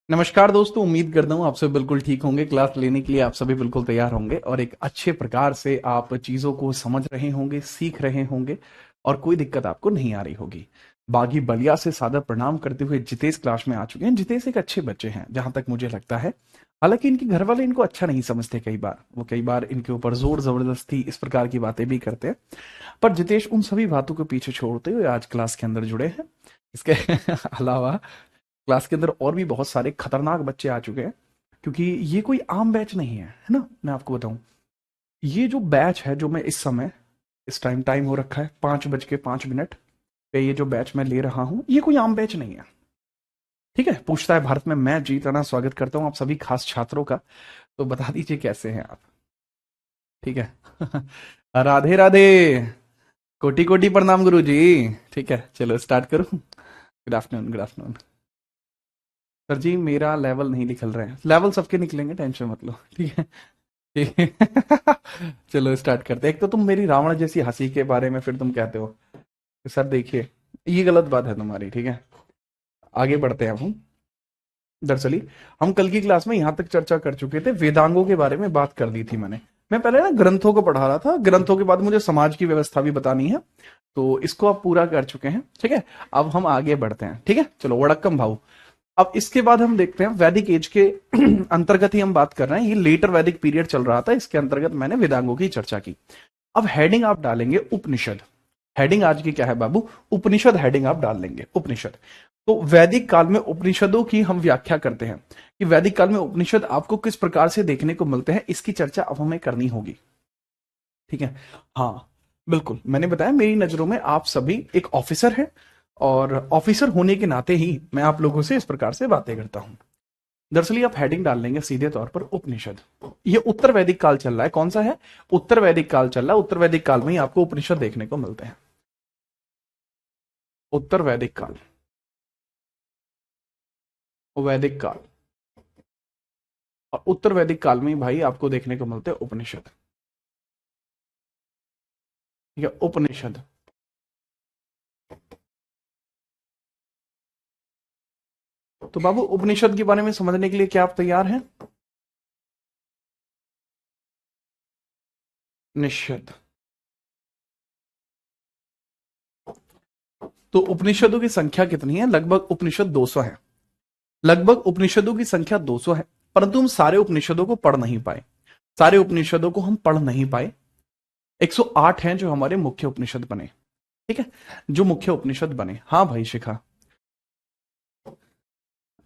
नमस्कार दोस्तों, उम्मीद करता हूँ आप सब बिल्कुल ठीक होंगे। क्लास लेने के लिए आप सभी बिल्कुल तैयार होंगे और एक अच्छे प्रकार से आप चीज़ों को समझ रहे होंगे, सीख रहे होंगे और कोई दिक्कत आपको नहीं आ रही होगी। बागी बलिया से सादर प्रणाम करते हुए जितेश क्लास में आ चुके हैं। जितेश एक अच्छे बच्चे हैं जहां तक मुझे लगता है। हालांकि इनके घर वाले इनको अच्छा नहीं समझते, कई बार इनके ऊपर जोर जबरदस्ती इस प्रकार की बातें भी करते हैं। पर जितेश उन सभी बातों को पीछे छोड़ते हुए आज क्लास के अंदर जुड़े हैं। इसके अलावा क्लास के अंदर और भी बहुत सारे खतरनाक बच्चे आ चुके हैं, क्योंकि ये कोई आम बैच नहीं है ना। मैं आपको बताऊं, ये जो बैच है जो मैं इस समय इस टाइम हो रखा है 5:05 पे, ये जो बैच मैं ले रहा हूं ये कोई आम बैच नहीं है। ठीक है, पूछता है भारत में, मैं जीत राणा स्वागत करता हूं आप सभी खास छात्रों का। तो बता दीजिए कैसे हैं आप। ठीक है। राधे राधे, कोटि कोटि प्रणाम गुरु जी। ठीक है, चलो स्टार्ट करूं। Good afternoon, good afternoon. Sir जी मेरा लेवल नहीं निकल रहा है, लेवल सबके निकलेंगे, टेंशन मत लो। ठीक है, ठीक है। चलो स्टार्ट करते हैं। एक तो तुम मेरी रावण जैसी हंसी के बारे में फिर तुम कहते हो कि सर देखिए ये गलत बात है तुम्हारी। ठीक है, आगे बढ़ते हैं अब हम। दरअसली हम कल की क्लास में यहां तक चर्चा कर चुके थे, वेदांगों के बारे में बात कर दी थी मैंने। मैं पहले ना ग्रंथों को पढ़ा रहा था, ग्रंथों के बाद मुझे समाज की व्यवस्था भी बतानी है, तो इसको आप पूरा कर चुके हैं। ठीक है, अब हम आगे बढ़ते हैं। ठीक है, चलो वड़क्कम भाऊ। अब इसके बाद हम देखते हैं वैदिक एज के अंतर्गत ही हम बात कर रहे हैं। ये लेटर वैदिक पीरियड चल रहा था, इसके अंतर्गत मैंने वेदांगों की चर्चा की। अब हेडिंग आप डालेंगे उपनिषद। हेडिंग आज की क्या है बाबू? उपनिषद। हेडिंग आप डाल लेंगे उपनिषद। तो वैदिक काल में उपनिषदों की हम व्याख्या करते हैं कि वैदिक काल में उपनिषद आपको किस प्रकार से देखने को मिलते हैं, इसकी चर्चा अब हमें करनी होगी। ठीक है, हाँ बिल्कुल, मैंने बताया मेरी नजरों में आप सभी एक ऑफिसर है, और ऑफिसर होने के नाते ही मैं आप लोगों से इस प्रकार से बातें करता हूं। दरअसल आप हेडिंग डाल लेंगे सीधे तौर पर उपनिषद। ये उत्तर वैदिक काल चल रहा है। कौन सा है? उत्तर वैदिक काल चल रहा है। उत्तर वैदिक काल में ही आपको उपनिषद देखने को मिलते हैं। उत्तर वैदिक काल, वैदिक काल, और उत्तर वैदिक काल में ही भाई आपको देखने को मिलते हैं उपनिषद। ठीक है, उपनिषद। तो बाबू उपनिषद के बारे में समझने के लिए क्या आप तैयार हैं? निश्चित। तो उपनिषदों की संख्या कितनी है? लगभग उपनिषद 200 है। लगभग उपनिषदों की संख्या 200 है, परंतु हम सारे उपनिषदों को पढ़ नहीं पाए। सारे उपनिषदों को हम पढ़ नहीं पाए। 108 हैं जो हमारे मुख्य उपनिषद बने। ठीक है, जो मुख्य उपनिषद बने। हाँ भाई शिखा,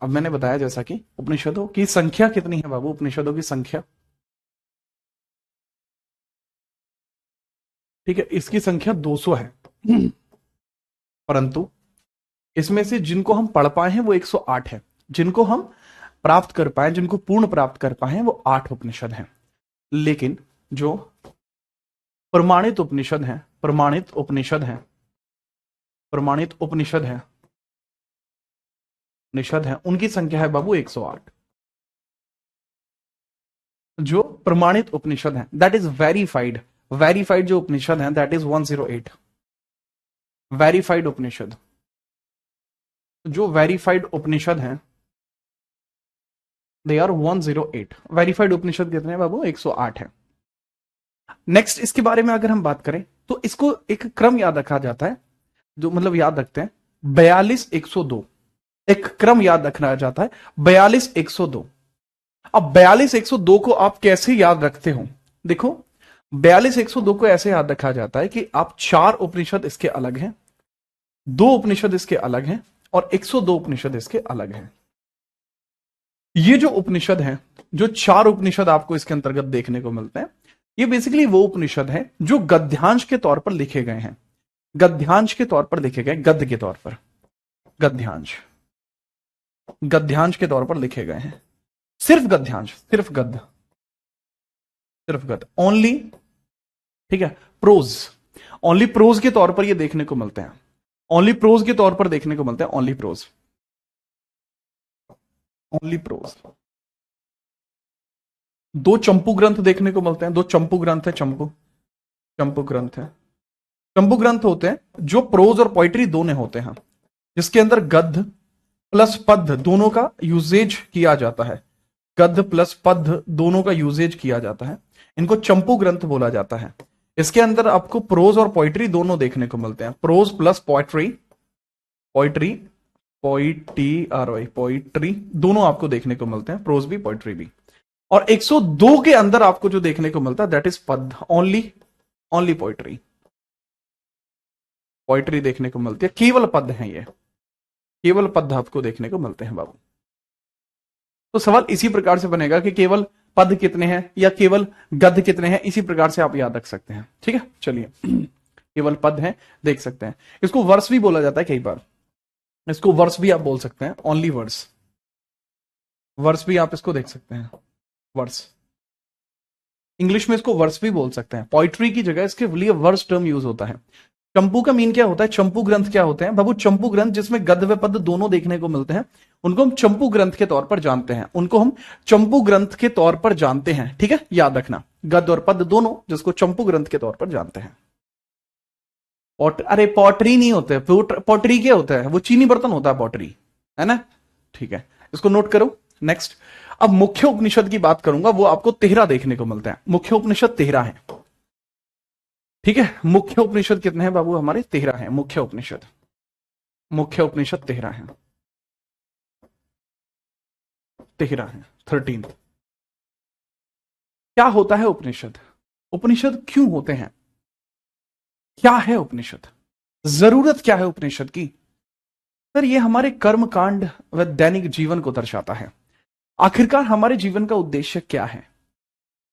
अब मैंने बताया जैसा कि उपनिषदों की संख्या कितनी है बाबू? उपनिषदों की संख्या, ठीक है, इसकी संख्या 200 है। परंतु इसमें से जिनको हम पढ़ पाए हैं वो 108 है। जिनको हम प्राप्त कर पाए, जिनको पूर्ण प्राप्त कर पाए हैं, वो 8 उपनिषद हैं। लेकिन जो प्रमाणित उपनिषद हैं, प्रमाणित उपनिषद हैं, प्रमाणित उपनिषद हैं, निषद हैं, उनकी संख्या है बाबू 108। जो प्रमाणित उपनिषद हैं, दैट इज वेरीफाइड, वेरीफाइड जो उपनिषद हैं दैट इज 108। वेरीफाइड उपनिषद, जो वेरीफाइड उपनिषद हैं दे आर 108। वेरीफाइड उपनिषद कितने हैं बाबू? 108 है। नेक्स्ट इसके बारे में अगर हम बात करें तो इसको एक क्रम याद रखा जाता है, जो मतलब याद रखते हैं 42 102। एक क्रम याद रखना जाता है 42 102। अब 42 102 को आप कैसे याद रखते हो? देखो, 42 102 को ऐसे याद रखा जाता है कि आप 4 उपनिषद इसके अलग हैं, 2 उपनिषद इसके अलग हैं, और 102 उपनिषद इसके अलग हैं। ये जो उपनिषद हैं, जो 4 उपनिषद आपको इसके अंतर्गत देखने को मिलते हैं, ये बेसिकली वो उपनिषद हैं जो गद्यांश के तौर पर लिखे गए हैं। गद्यांश के तौर पर लिखे गए, गद्य के तौर पर, गद्यांश, गद्यांश के तौर पर लिखे गए हैं। सिर्फ गद्यांश, सिर्फ गद्य, सिर्फ गद्य, ओनली। ठीक है, प्रोज, ओनली प्रोज के तौर पर ये देखने को मिलते हैं। ओनली प्रोज के तौर पर देखने को मिलते हैं, ओनली प्रोज, ओनली प्रोज। 2 चंपू ग्रंथ देखने को मिलते हैं, 2 चंपू ग्रंथ है, चंपू, चंपू ग्रंथ है। चंपू ग्रंथ होते हैं जो प्रोज और पोइट्री दोनों होते हैं, जिसके अंदर गद्य प्लस पद्य दोनों का यूजेज किया जाता है। गद्य प्लस पद्य दोनों का यूजेज किया जाता है। इनको चंपू ग्रंथ बोला जाता है। इसके अंदर आपको प्रोज और पोइट्री दोनों देखने को मिलते हैं। Prose plus poetry, poetry poetry poetry दोनों आपको देखने को मिलते हैं, प्रोज भी पोइट्री भी। और 102 के अंदर आपको जो देखने को मिलता है दैट इज पद्य, ओनली पोइट्री। पोइट्री देखने को मिलती है, केवल पद्य है, ये केवल पद्य आपको देखने को मिलते हैं बाबू। तो सवाल इसी प्रकार से बनेगा कि केवल पद कितने हैं या केवल गद्य कितने हैं, इसी प्रकार से आप याद रख सकते हैं। ठीक है, चलिए केवल पद है, देख सकते हैं। इसको वर्स भी बोला जाता है कई बार, इसको वर्स भी आप बोल सकते हैं, ओनली वर्स, वर्स भी आप इसको देख सकते हैं, वर्स। इंग्लिश में इसको वर्स भी बोल सकते हैं, पोइट्री की जगह इसके लिए वर्स टर्म यूज होता है। चंपू का मीन क्या होता है, चंपू ग्रंथ क्या होते हैं बाबू? चंपू ग्रंथ जिसमें गद्य व पद्य दोनों देखने को मिलते हैं, उनको हम चंपू ग्रंथ के तौर पर जानते हैं, उनको हम चंपू ग्रंथ के तौर पर जानते हैं। ठीक है, याद रखना, गद्य और पद्य दोनों जिसको चंपू ग्रंथ के तौर पर जानते हैं। अरे पॉटरी नहीं होते, पॉटरी क्या होता है? वो चीनी बर्तन होता है पॉटरी, है ना? ठीक है, इसको नोट करो। नेक्स्ट, अब मुख्य उपनिषद की बात करूंगा, वो आपको 13 देखने को मिलते हैं। मुख्य उपनिषद 13 है। ठीक है, मुख्य उपनिषद कितने हैं बाबू? हमारे 13 हैं मुख्य उपनिषद। मुख्य उपनिषद 13 है, 13 है, 13। क्या होता है उपनिषद? उपनिषद क्यों होते हैं? क्या है उपनिषद? जरूरत क्या है उपनिषद की? सर ये हमारे कर्म कांड व दैनिक जीवन को दर्शाता है। आखिरकार हमारे जीवन का उद्देश्य क्या है,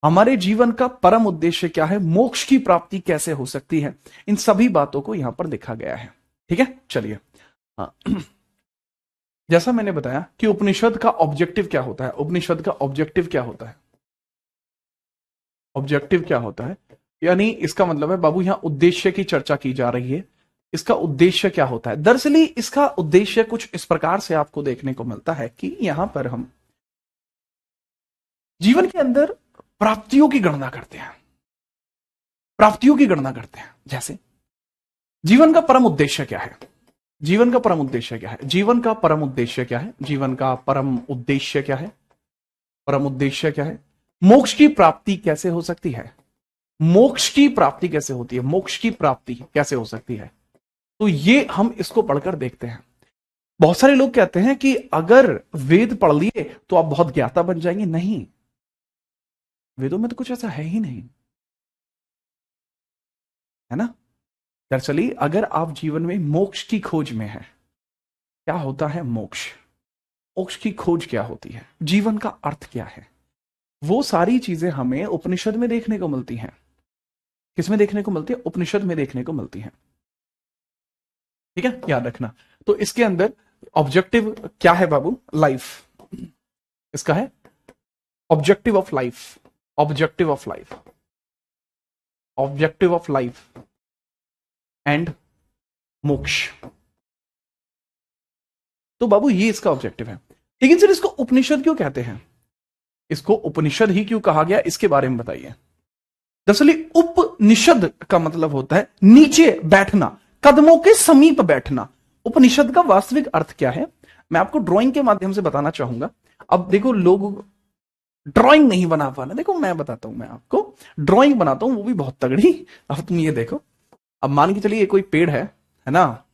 हमारे जीवन का परम उद्देश्य क्या है, मोक्ष की प्राप्ति कैसे हो सकती है, इन सभी बातों को यहां पर देखा गया है। ठीक है, चलिए। हाँ, जैसा मैंने बताया कि उपनिषद का ऑब्जेक्टिव क्या होता है, उपनिषद का ऑब्जेक्टिव क्या होता है, ऑब्जेक्टिव क्या होता है, यानी इसका मतलब है बाबू यहां उद्देश्य की चर्चा की जा रही है। इसका उद्देश्य क्या होता है? दरअसल इसका उद्देश्य कुछ इस प्रकार से आपको देखने को मिलता है कि यहां पर हम जीवन के अंदर प्राप्तियों की गणना करते हैं, प्राप्तियों की गणना करते हैं। जैसे जीवन का परम उद्देश्य क्या है, जीवन का परम उद्देश्य क्या है, जीवन का परम उद्देश्य क्या है, जीवन का परम उद्देश्य क्या है, परम उद्देश्य क्या है, मोक्ष की प्राप्ति कैसे हो सकती है, मोक्ष की प्राप्ति कैसे होती है, मोक्ष की प्राप्ति कैसे हो सकती है। तो ये हम इसको पढ़कर देखते हैं। बहुत सारे लोग कहते हैं कि अगर वेद पढ़ लिए तो आप बहुत ज्ञाता बन जाएंगे। नहीं, वेदों में तो कुछ ऐसा है ही नहीं, है ना? दरअसल अगर आप जीवन में मोक्ष की खोज में है, क्या होता है मोक्ष, मोक्ष की खोज क्या होती है, जीवन का अर्थ क्या है, वो सारी चीजें हमें उपनिषद में देखने को मिलती हैं। किसमें देखने को मिलती है? उपनिषद में देखने को मिलती हैं। ठीक है, याद रखना। तो इसके अंदर ऑब्जेक्टिव क्या है बाबू? लाइफ, इसका है objective of life, objective of life, objective of life and मोक्ष। तो बाबू ये इसका ऑब्जेक्टिव है। लेकिन सर इसको उपनिषद क्यों कहते हैं, इसको उपनिषद ही क्यों कहा गया, इसके बारे में बताइए। दरअसल उपनिषद का मतलब होता है नीचे बैठना, कदमों के समीप बैठना। उपनिषद का वास्तविक अर्थ क्या है, मैं आपको ड्राइंग के माध्यम से बताना चाहूंगा। अब देखो, लोग ड्राइंग नहीं बना पाना, देखो मैं बताता हूं, मैं आपको ड्राइंग बनाता हूं, वो भी बहुत तगड़ी। अब तुम ये देखो, अब मान के चलिए कोई पेड़ है ना?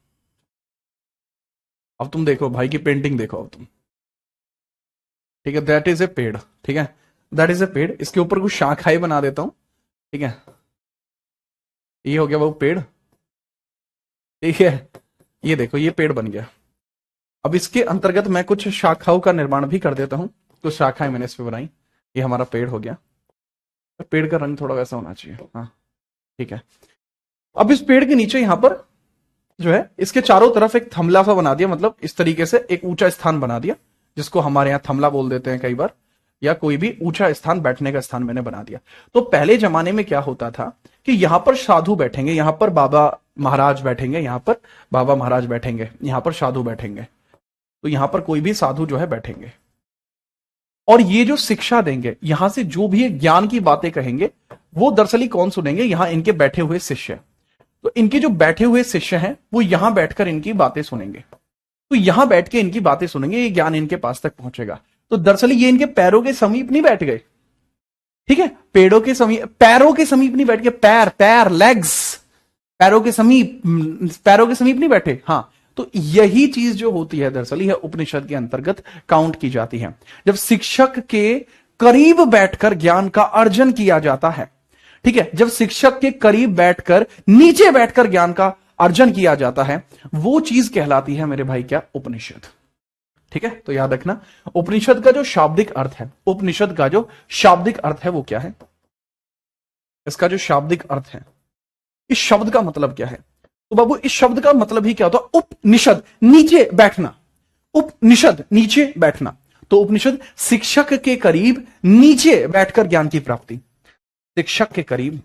अब तुम देखो भाई की पेंटिंग देखो अब तुम, ठीक है, दैट इज ए पेड़, ठीक है, दैट इज ए पेड़। इसके ऊपर कुछ शाखाएं बना देता हूं, ठीक है, ये हो गया वो पेड़, ठीक है, ये देखो ये पेड़ बन गया। अब इसके अंतर्गत मैं कुछ शाखाओं का निर्माण भी कर देता हूं, कुछ शाखाएं मैंने इस पे बनाई, ये हमारा पेड़ हो गया। पेड़ का रंग थोड़ा वैसा होना चाहिए, हाँ ठीक है। अब इस पेड़ के नीचे यहां पर जो है इसके चारों तरफ एक थमला सा बना दिया, मतलब इस तरीके से एक ऊंचा स्थान बना दिया, जिसको हमारे यहां थमला बोल देते हैं कई बार, या कोई भी ऊंचा स्थान, बैठने का स्थान मैंने बना दिया। तो पहले जमाने में क्या होता था कि यहां पर साधु बैठेंगे, यहां पर बाबा महाराज बैठेंगे, यहां पर बाबा महाराज बैठेंगे, यहां पर साधु बैठेंगे, तो यहां पर कोई भी साधु जो है बैठेंगे और ये जो शिक्षा देंगे, यहां से जो भी ज्ञान की बातें कहेंगे, वो दरअसल कौन सुनेंगे? यहां इनके बैठे हुए शिष्य। तो इनके जो बैठे हुए शिष्य हैं वो यहां बैठकर इनकी बातें सुनेंगे। तो यहां बैठ के इनकी बातें सुनेंगे, ये ज्ञान इनके पास तक पहुंचेगा। तो दरअसल ये इनके पैरों के समीप नहीं बैठ गए, ठीक है, पेड़ों के समीप, पैरों के समीप नहीं बैठ गए, पैर पैर लेग्स, पैरों के समीप, पैरों के समीप नहीं बैठे। हाँ, तो यही चीज जो होती है दरअसल यह उपनिषद के अंतर्गत काउंट की जाती है। जब शिक्षक के करीब बैठकर ज्ञान का अर्जन किया जाता है, ठीक है, जब शिक्षक के करीब बैठकर, नीचे बैठकर ज्ञान का अर्जन किया जाता है, वो चीज कहलाती है मेरे भाई क्या, उपनिषद। ठीक है, तो याद रखना, उपनिषद का जो शाब्दिक अर्थ है, उपनिषद का जो शाब्दिक अर्थ है वो क्या है, इसका जो शाब्दिक अर्थ है, इस शब्द का मतलब क्या है? तो बाबू इस शब्द का मतलब ही क्या होता है? उपनिषद, नीचे बैठना, उपनिषद नीचे बैठना। तो उपनिषद शिक्षक के करीब नीचे बैठकर ज्ञान की प्राप्ति, शिक्षक के करीब,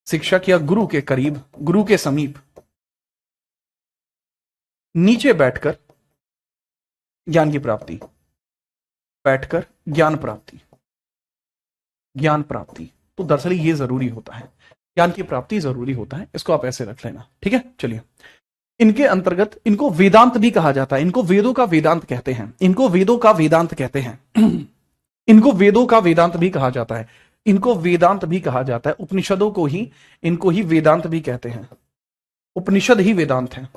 शिक्षक या गुरु के करीब, गुरु के समीप नीचे बैठकर ज्ञान की प्राप्ति, बैठकर ज्ञान प्राप्ति, ज्ञान प्राप्ति। तो दरअसल ये जरूरी होता है, ज्ञान की प्राप्ति जरूरी होता है, इसको आप ऐसे रख लेना। ठीक है, चलिए, इनके अंतर्गत इनको वेदांत भी कहा जाता है, इनको वेदों का वेदांत कहते हैं, इनको वेदों का वेदांत कहते हैं, इनको वेदों का वेदांत भी कहा जाता है, इनको वेदांत भी कहा जाता है, उपनिषदों को ही, इनको ही वेदांत भी कहते हैं, उपनिषद ही वेदांत है।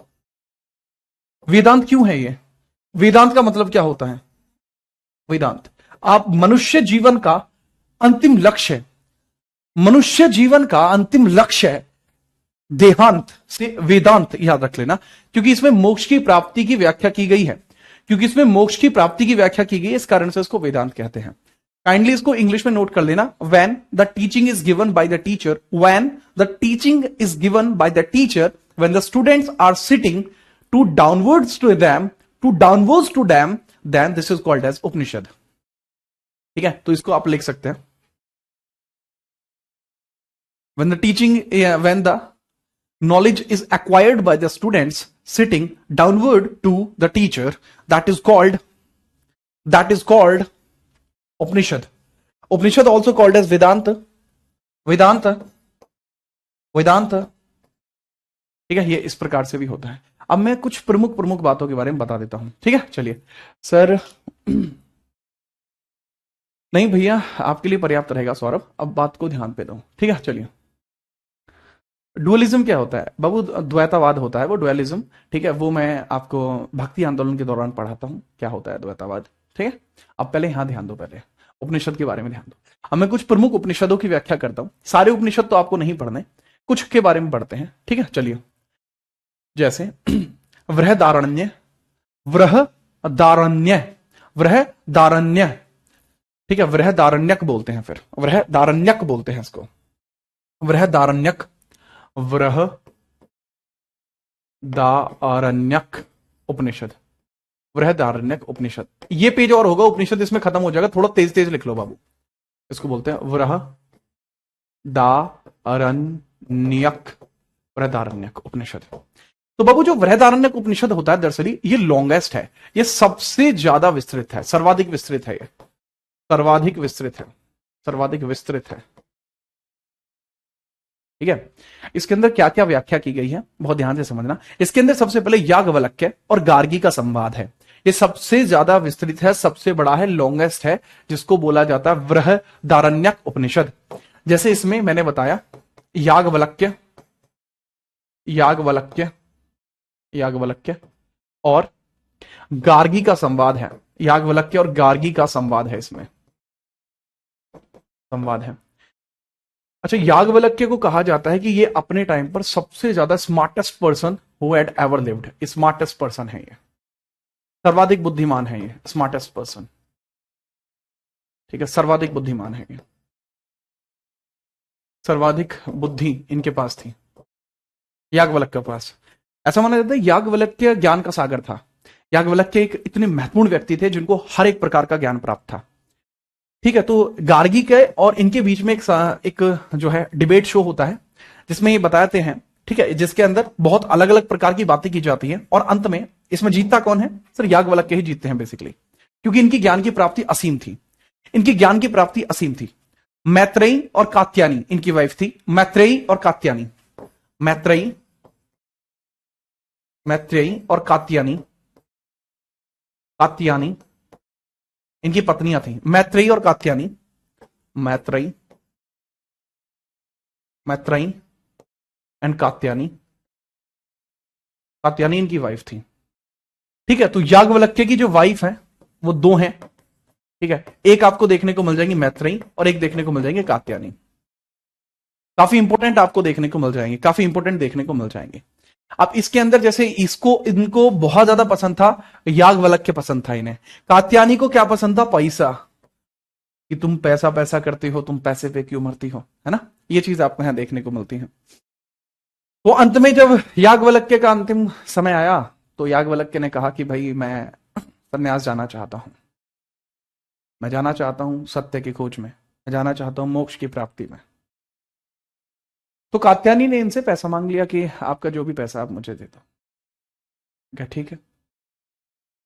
वेदांत क्यों है ये? वेदांत का मतलब क्या होता है? वेदांत, आप मनुष्य जीवन का अंतिम लक्ष्य है, मनुष्य जीवन का अंतिम लक्ष्य है देहांत से वेदांत, याद रख लेना, क्योंकि इसमें मोक्ष की प्राप्ति की व्याख्या की गई है, क्योंकि इसमें मोक्ष की प्राप्ति की व्याख्या की गई है, इस कारण से इसको वेदांत कहते हैं। काइंडली इसको इंग्लिश में नोट कर लेना, when the teaching is given by the teacher, when the teaching is given by the teacher, when the students are sitting to downwards to them, to downwards to them, then this is called as Upanishad. ठीक है, तो इसको आप लिख सकते हैं, when the teaching, when the knowledge is acquired by the students sitting downward to the teacher, that is called Upanishad. Upanishad also called as Vedanta, Vedanta, Vedanta. ठीक है, ये इस प्रकार से भी होता है। अब मैं कुछ प्रमुख प्रमुख बातों के बारे में बता देता हूं। ठीक है, चलिए सर, नहीं भैया आपके लिए पर्याप्त रहेगा सौरभ, अब बात को ध्यान पे दो। ठीक है, चलिए, डुअलिज्म क्या होता है बाबू? द्वैतावाद होता है वो, डुअलिज्म। ठीक है, वो मैं आपको भक्ति आंदोलन के दौरान पढ़ाता हूँ, क्या होता है द्वैतावाद। ठीक है, अब पहले यहां ध्यान दो, पहले उपनिषद के बारे में ध्यान दो। अब मैं कुछ प्रमुख उपनिषदों की व्याख्या करता हूं, सारे उपनिषद तो आपको नहीं पढ़ने, कुछ के बारे में पढ़ते हैं। ठीक है, चलिए, जैसे वृहदारण्य, वृहदारण्य, वृहदारण्य, ठीक है, वृहदारण्यक बोलते हैं, फिर वृहदारण्यक बोलते हैं इसको, वृहदारण्यक, वृहदारण्यक उपनिषद, वृहदारण्यक उपनिषद। ये पेज और होगा, उपनिषद इसमें खत्म हो जाएगा, थोड़ा तेज तेज लिख लो बाबू। इसको बोलते हैं वृहदारण्यक, वृहदारण्यक उपनिषद। तो बाबू जो वृहदारण्यक उपनिषद होता है दरअसल ये लॉन्गेस्ट है, ये सबसे ज्यादा विस्तृत है, सर्वाधिक विस्तृत है, ये सर्वाधिक विस्तृत है, सर्वाधिक विस्तृत है। ठीक है, इसके अंदर क्या क्या व्याख्या की गई है बहुत ध्यान से समझना। इसके अंदर सबसे पहले याज्ञवल्क्य और गार्गी का संवाद है, ये सबसे ज्यादा विस्तृत है, सबसे बड़ा है, लॉन्गेस्ट है, जिसको बोला जाता है वृहदारण्यक उपनिषद। जैसे इसमें मैंने बताया याज्ञवल्क्य, याज्ञवल्क्य, याज्ञवल्क्य और गार्गी का संवाद है, याज्ञवल्क्य और गार्गी का संवाद है, इसमें संवाद है। अच्छा, याज्ञवल्क्य को कहा जाता है कि ये अपने टाइम पर सबसे ज्यादा smartest person who had ever lived, smartest person है ये, सर्वाधिक बुद्धिमान है ये, स्मार्टेस्ट पर्सन। ठीक है, सर्वाधिक बुद्धिमान है ये, सर्वाधिक बुद्धि इनके पास थी याज्ञवल्क्य के पास। ऐसा माना जाता है याज्ञवल्क्य ज्ञान का सागर था, याज्ञवल्क्य एक इतने महत्वपूर्ण व्यक्ति थे जिनको हर एक प्रकार का ज्ञान प्राप्त था। ठीक है, तो गार्गी के और इनके बीच में एक जो है डिबेट शो होता है, जिसमें ये बताते हैं, ठीक है, जिसके अंदर बहुत अलग अलग प्रकार की बातें की जाती हैं, और अंत में इसमें जीतता कौन है? सर याज्ञवल्क्य ही जीतते हैं बेसिकली, क्योंकि इनकी ज्ञान की प्राप्ति असीम थी, इनकी ज्ञान की प्राप्ति असीम थी। मैत्रेयी और कात्यायनी इनकी वाइफ थी, मैत्रेयी और कात्यायनी, मैत्रेयी मैत्रेयी और कात्यायनी, कात्यायनी इनकी पत्नियां थी, मैत्रेयी और कात्यायनी, मैत्रेयी, मैत्रेयी एंड कात्यायनी, कात्यायनी इनकी वाइफ थी। ठीक है, तो याज्ञवल्क्य की जो वाइफ है वो दो हैं। ठीक है, एक आपको देखने को मिल जाएंगी मैत्रेयी और एक देखने को मिल जाएंगे कात्यायनी। काफी इंपोर्टेंट आपको देखने को मिल जाएंगे, काफी इंपोर्टेंट देखने को मिल जाएंगे। अब इसके अंदर जैसे इसको इनको बहुत ज्यादा पसंद था, याज्ञवल्क्य पसंद था इन्हें। कात्यायनी को क्या पसंद था? पैसा, कि तुम पैसा पैसा करती हो, तुम पैसे पे क्यों मरती हो, है ना। ये चीज आपको यहां देखने को मिलती है। वो अंत में जब याज्ञवल्क्य का अंतिम समय आया तो याज्ञवल्क्य ने कहा कि भाई मैं संन्यास जाना चाहता हूं, मैं जाना चाहता हूं सत्य की खोज में, मैं जाना चाहता हूं मोक्ष की प्राप्ति में। तो कात्यायनी ने इनसे पैसा मांग लिया कि आपका जो भी पैसा आप मुझे दे दो। क्या ठीक है,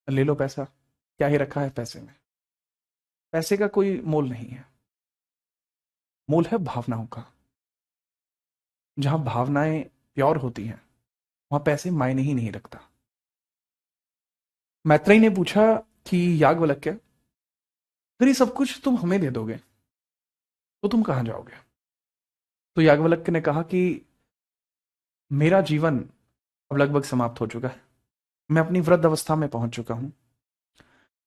ले लो पैसा, क्या ही रखा है पैसे में, पैसे का कोई मोल नहीं है, मोल है भावनाओं का। जहां भावनाएं प्योर होती हैं वहां पैसे मायने ही नहीं रखता। मैत्रेयी ने पूछा कि याज्ञवल्क्य, अगर ये सब कुछ तुम हमें दे दोगे तो तुम कहां जाओगे? तो याज्ञवल्क्य ने कहा कि मेरा जीवन अब लगभग समाप्त हो चुका है, मैं अपनी वृद्ध अवस्था में पहुंच चुका हूं,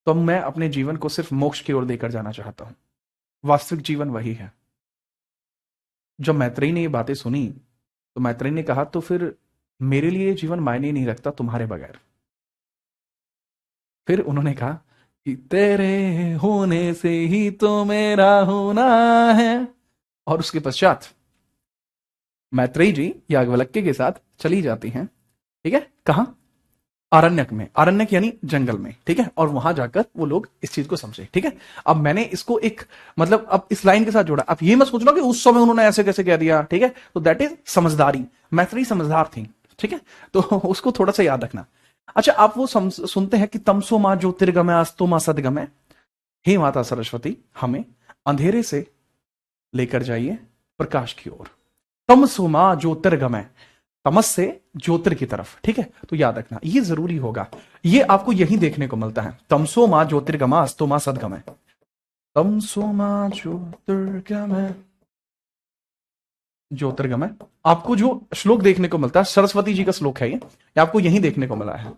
तो मैं अपने जीवन को सिर्फ मोक्ष की ओर देकर जाना चाहता हूं, वास्तविक जीवन वही है। जब मैत्रेयी ने ये बातें सुनी तो मैत्रेयी ने कहा तो फिर मेरे लिए जीवन मायने नहीं रखता तुम्हारे बगैर। फिर उन्होंने कहा कि तेरे होने से ही तो मेरा होना है। और उसके पश्चात मैत्रेयी जी याज्ञवल्क्य के साथ चली जाती हैं। ठीक है, कहां? आरण्यक में, आरण्यक यानी जंगल में। ठीक है, और वहां जाकर वो लोग इस चीज को समझे। ठीक है, अब मैंने इसको एक मतलब अब इस लाइन के साथ जोड़ा। अब ये मत सोचना कि उस समय उन्होंने ऐसे कैसे कह दिया। ठीक है, तो दैट इज समझदारी, मैत्रेयी समझदार थी। ठीक है, तो उसको थोड़ा सा याद रखना। अच्छा, आप वो सुनते हैं कि तमसो मां ज्योतिर्गमय अस्तो मां सदगमय, हे माता सरस्वती हमें अंधेरे से लेकर जाइए प्रकाश की ओर। तमसो मां ज्योतिर्गमय, तमस से ज्योतिर की तरफ। ठीक है, तो याद रखना ये जरूरी होगा, ये आपको यही देखने को मिलता है। तमसो मां ज्योतिर्गमय अस्तो मां सदगमय, तमसो मां ज्योतिर्गमय, ज्योतिर्गमय। आपको जो श्लोक देखने को मिलता है सरस्वती जी का श्लोक है, ये आपको यही देखने को मिला है।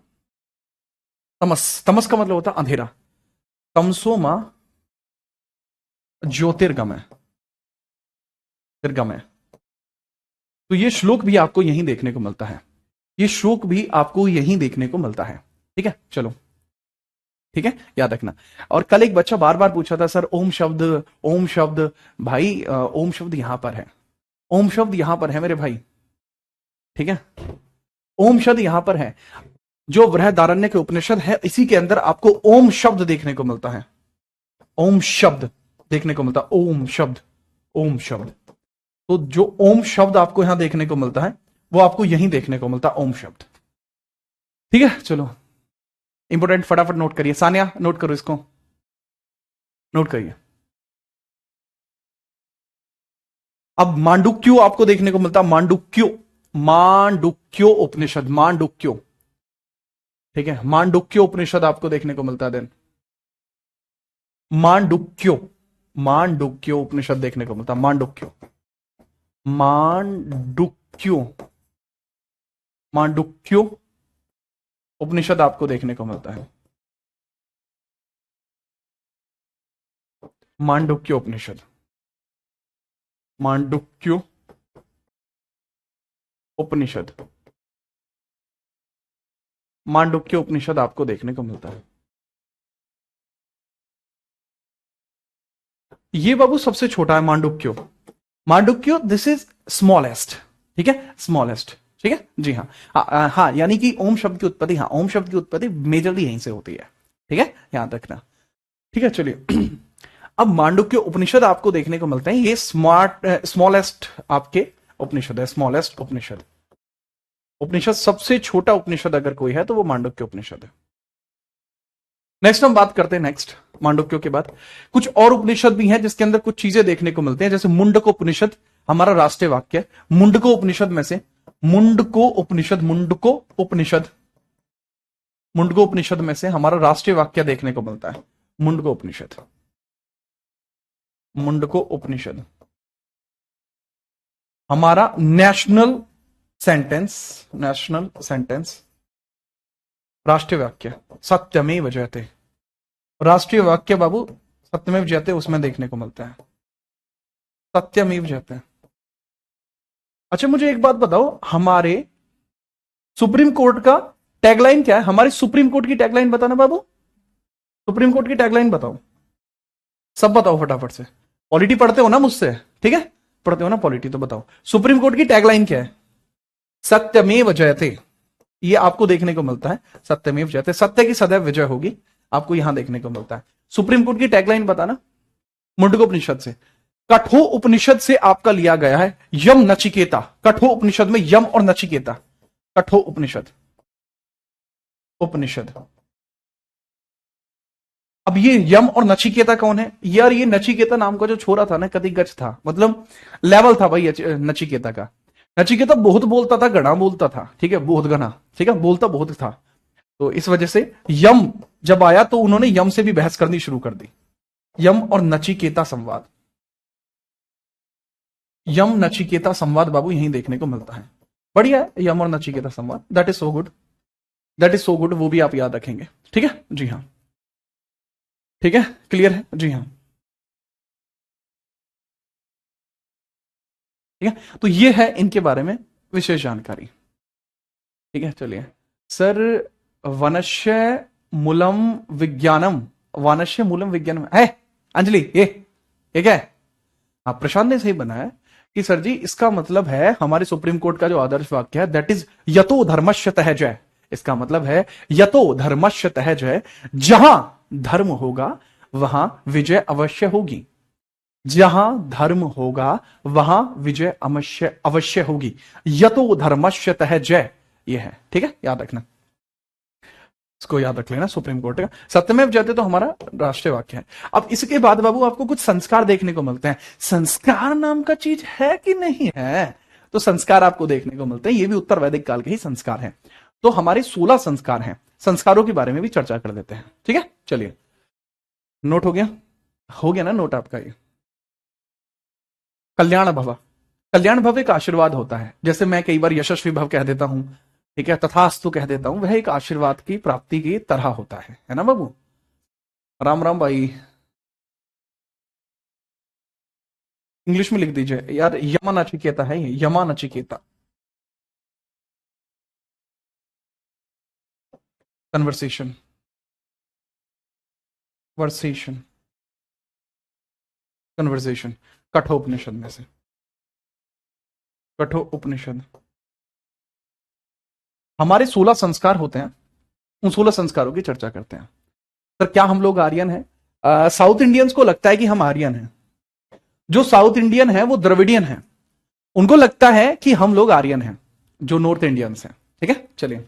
तमस, तमस का मतलब होता है अंधेरा। तमसो मां ज्योतिर्गमय, ज्योतिर्गमय, तो ये श्लोक भी आपको यहीं देखने को मिलता है, ये श्लोक भी आपको यहीं देखने को मिलता है। ठीक है, चलो ठीक है, याद रखना। और कल एक बच्चा बार बार पूछा था सर ओम शब्द, ओम शब्द, भाई ओम शब्द यहां पर है, ओम शब्द यहां पर है मेरे भाई। ठीक है, ओम शब्द यहां पर है। जो बृहदारण्यक के उपनिषद है इसी के अंदर आपको ओम शब्द देखने को मिलता है, ओम शब्द देखने को मिलता है, ओम शब्द, ओम शब्द। तो जो ओम शब्द आपको यहां देखने को मिलता है वो आपको यहीं देखने को मिलता है, ओम शब्द। ठीक है, चलो इंपोर्टेंट, फटाफट नोट करिए। सानिया नोट करो, इसको नोट करिए। अब मांडुक्यो आपको देखने को मिलता है, मांडुक्यो, मांडुक्यो उपनिषद, मांडुक्यो। ठीक है, मांडुक्यो उपनिषद आपको देखने को मिलता है। देन मांडुक्यो, मांडुक्यो उपनिषद देखने को मिलता है, मांडुक्यो, मांडुक्यो, मांडुक्यो उपनिषद आपको देखने को मिलता है, मांडुक्यो उपनिषद, मांडुक्यो उपनिषद, मांडुक्यो उपनिषद आपको देखने को मिलता है। ये बाबू सबसे छोटा है मांडुक्यो, मांडुक्यो दिस इज स्मॉलेस्ट। ठीक है, स्मॉलेस्ट। ठीक है जी, हाँ, यानी कि ओम शब्द की उत्पत्ति, हाँ ओम शब्द की उत्पत्ति मेजरली यहीं से होती है। ठीक है, याद रखना। ठीक है, चलिए अब मांडुक्य उपनिषद आपको देखने को मिलते हैं, ये स्मॉलेस्ट आपके उपनिषद है, स्मॉलेस्ट उपनिषद। उपनिषद सबसे छोटा उपनिषद अगर कोई है तो वो मांडुक्य उपनिषद है। नेक्स्ट हम बात करते हैं, नेक्स्ट मांडुक्यों के बाद कुछ और उपनिषद भी हैं जिसके अंदर कुछ चीजें देखने को मिलते हैं, जैसे मुंडको उपनिषद हमारा राष्ट्रीय वाक्य है। मुंडको उपनिषद में से, मुंडको उपनिषद, मुंडको उपनिषद, मुंडको उपनिषद में से हमारा राष्ट्रीय वाक्य देखने को मिलता है। मुंडको उपनिषद, मुंडको उपनिषद हमारा नेशनल सेंटेंस, नेशनल सेंटेंस, राष्ट्रीय वाक्य सत्यमेव जयते। राष्ट्रीय वाक्य बाबू सत्यमेव जयते उसमें देखने को मिलता है, सत्यमेव जयते। अच्छा मुझे एक बात बताओ, हमारे सुप्रीम कोर्ट का टैगलाइन क्या है? हमारे सुप्रीम कोर्ट की टैगलाइन बताना बाबू, सुप्रीम कोर्ट की टैगलाइन बताओ, सब बताओ फटाफट से। पॉलिटी पढ़ते हो ना मुझसे, ठीक है, पढ़ते हो ना पॉलिटी, तो बताओ सुप्रीम कोर्ट की टैगलाइन क्या है? सत्यमेव जयते, ये आपको देखने को मिलता है, सत्यमेव जयते, सत्य की सदैव विजय होगी, आपको यहां देखने को मिलता है। सुप्रीम कोर्ट की टैगलाइन बताना मुंडको उपनिषद से। कठो उपनिषद से आपका लिया गया है यम नचिकेता, कठो उपनिषद में यम और नचिकेता, कठो उपनिषद, उपनिषद। अब ये यम और नचिकेता कौन है यार? ये नचिकेता नाम का जो छोरा था ना, कति गच था, मतलब लेवल था भाई नचिकेता का। नचिकेता बहुत बोलता था, घना बोलता था, ठीक है, बहुत घना, ठीक है, बोलता बहुत था। तो इस वजह से यम जब आया तो उन्होंने यम से भी बहस करनी शुरू कर दी। यम और नचिकेता संवाद, यम नचिकेता संवाद बाबू यहीं देखने को मिलता है। बढ़िया है यम और नचिकेता संवाद, that is so good, that is so good, वो भी आप याद रखेंगे, ठीक है जी हाँ, ठीक है, क्लियर है जी हाँ, ठीक है। तो ये है इनके बारे में विशेष जानकारी, ठीक है। चलिए सर, वनश्य मूलम विज्ञानम, वनश्य मूलम विज्ञानम है अंजलि, ये क्या है? हाँ प्रशांत ने सही बनाया कि सर जी इसका मतलब है हमारे सुप्रीम कोर्ट का जो आदर्श वाक्य है दैट इज यतो धर्मस्य तह जय। इसका मतलब है यतो धर्मस्य तह जय, जहां धर्म होगा वहां विजय अवश्य होगी, जहां धर्म होगा वहां विजय अवश्य अवश्य होगी। यतो धर्मस्य तह जय, ये है, ठीक है, याद रखना, इसको याद रख लेना, सुप्रीम कोर्ट का सत्यमेव जयते तो हमारा राष्ट्रीय वाक्य है। अब इसके बाद बाबू आपको कुछ संस्कार देखने को मिलते हैं। संस्कार नाम का चीज है कि नहीं है? तो संस्कार आपको देखने को मिलते हैं, ये भी उत्तर वैदिक काल के ही संस्कार हैं। तो हमारे 16 संस्कार हैं, संस्कारों के बारे में भी चर्चा कर देते हैं, ठीक है। चलिए नोट हो गया, हो गया ना नोट आपका? ये कल्याण भव, कल्याण भव एक आशीर्वाद होता है, जैसे मैं कई बार यशस्वी भव कह देता हूं, ठीक है, तथास्तु कह देता हूं, वह एक आशीर्वाद की प्राप्ति की तरह होता है ना बाबू? राम राम भाई, इंग्लिश में लिख दीजिए यार, यमा नचिकेता है ये, यमा नचिकेता। कन्वर्सेशन, वर्सेशन, कन्वर्सेशन, कठोपनिषद में से, कठोपनिषद। हमारे 16 संस्कार होते हैं, उन 16 संस्कारों की चर्चा करते हैं। सर क्या हम लोग आर्यन हैं? साउथ इंडियंस को लगता है कि हम आर्यन हैं, जो साउथ इंडियन है वो द्रविडियन है, उनको लगता है कि हम लोग आर्यन हैं, जो नॉर्थ इंडियंस हैं, ठीक है। चलिए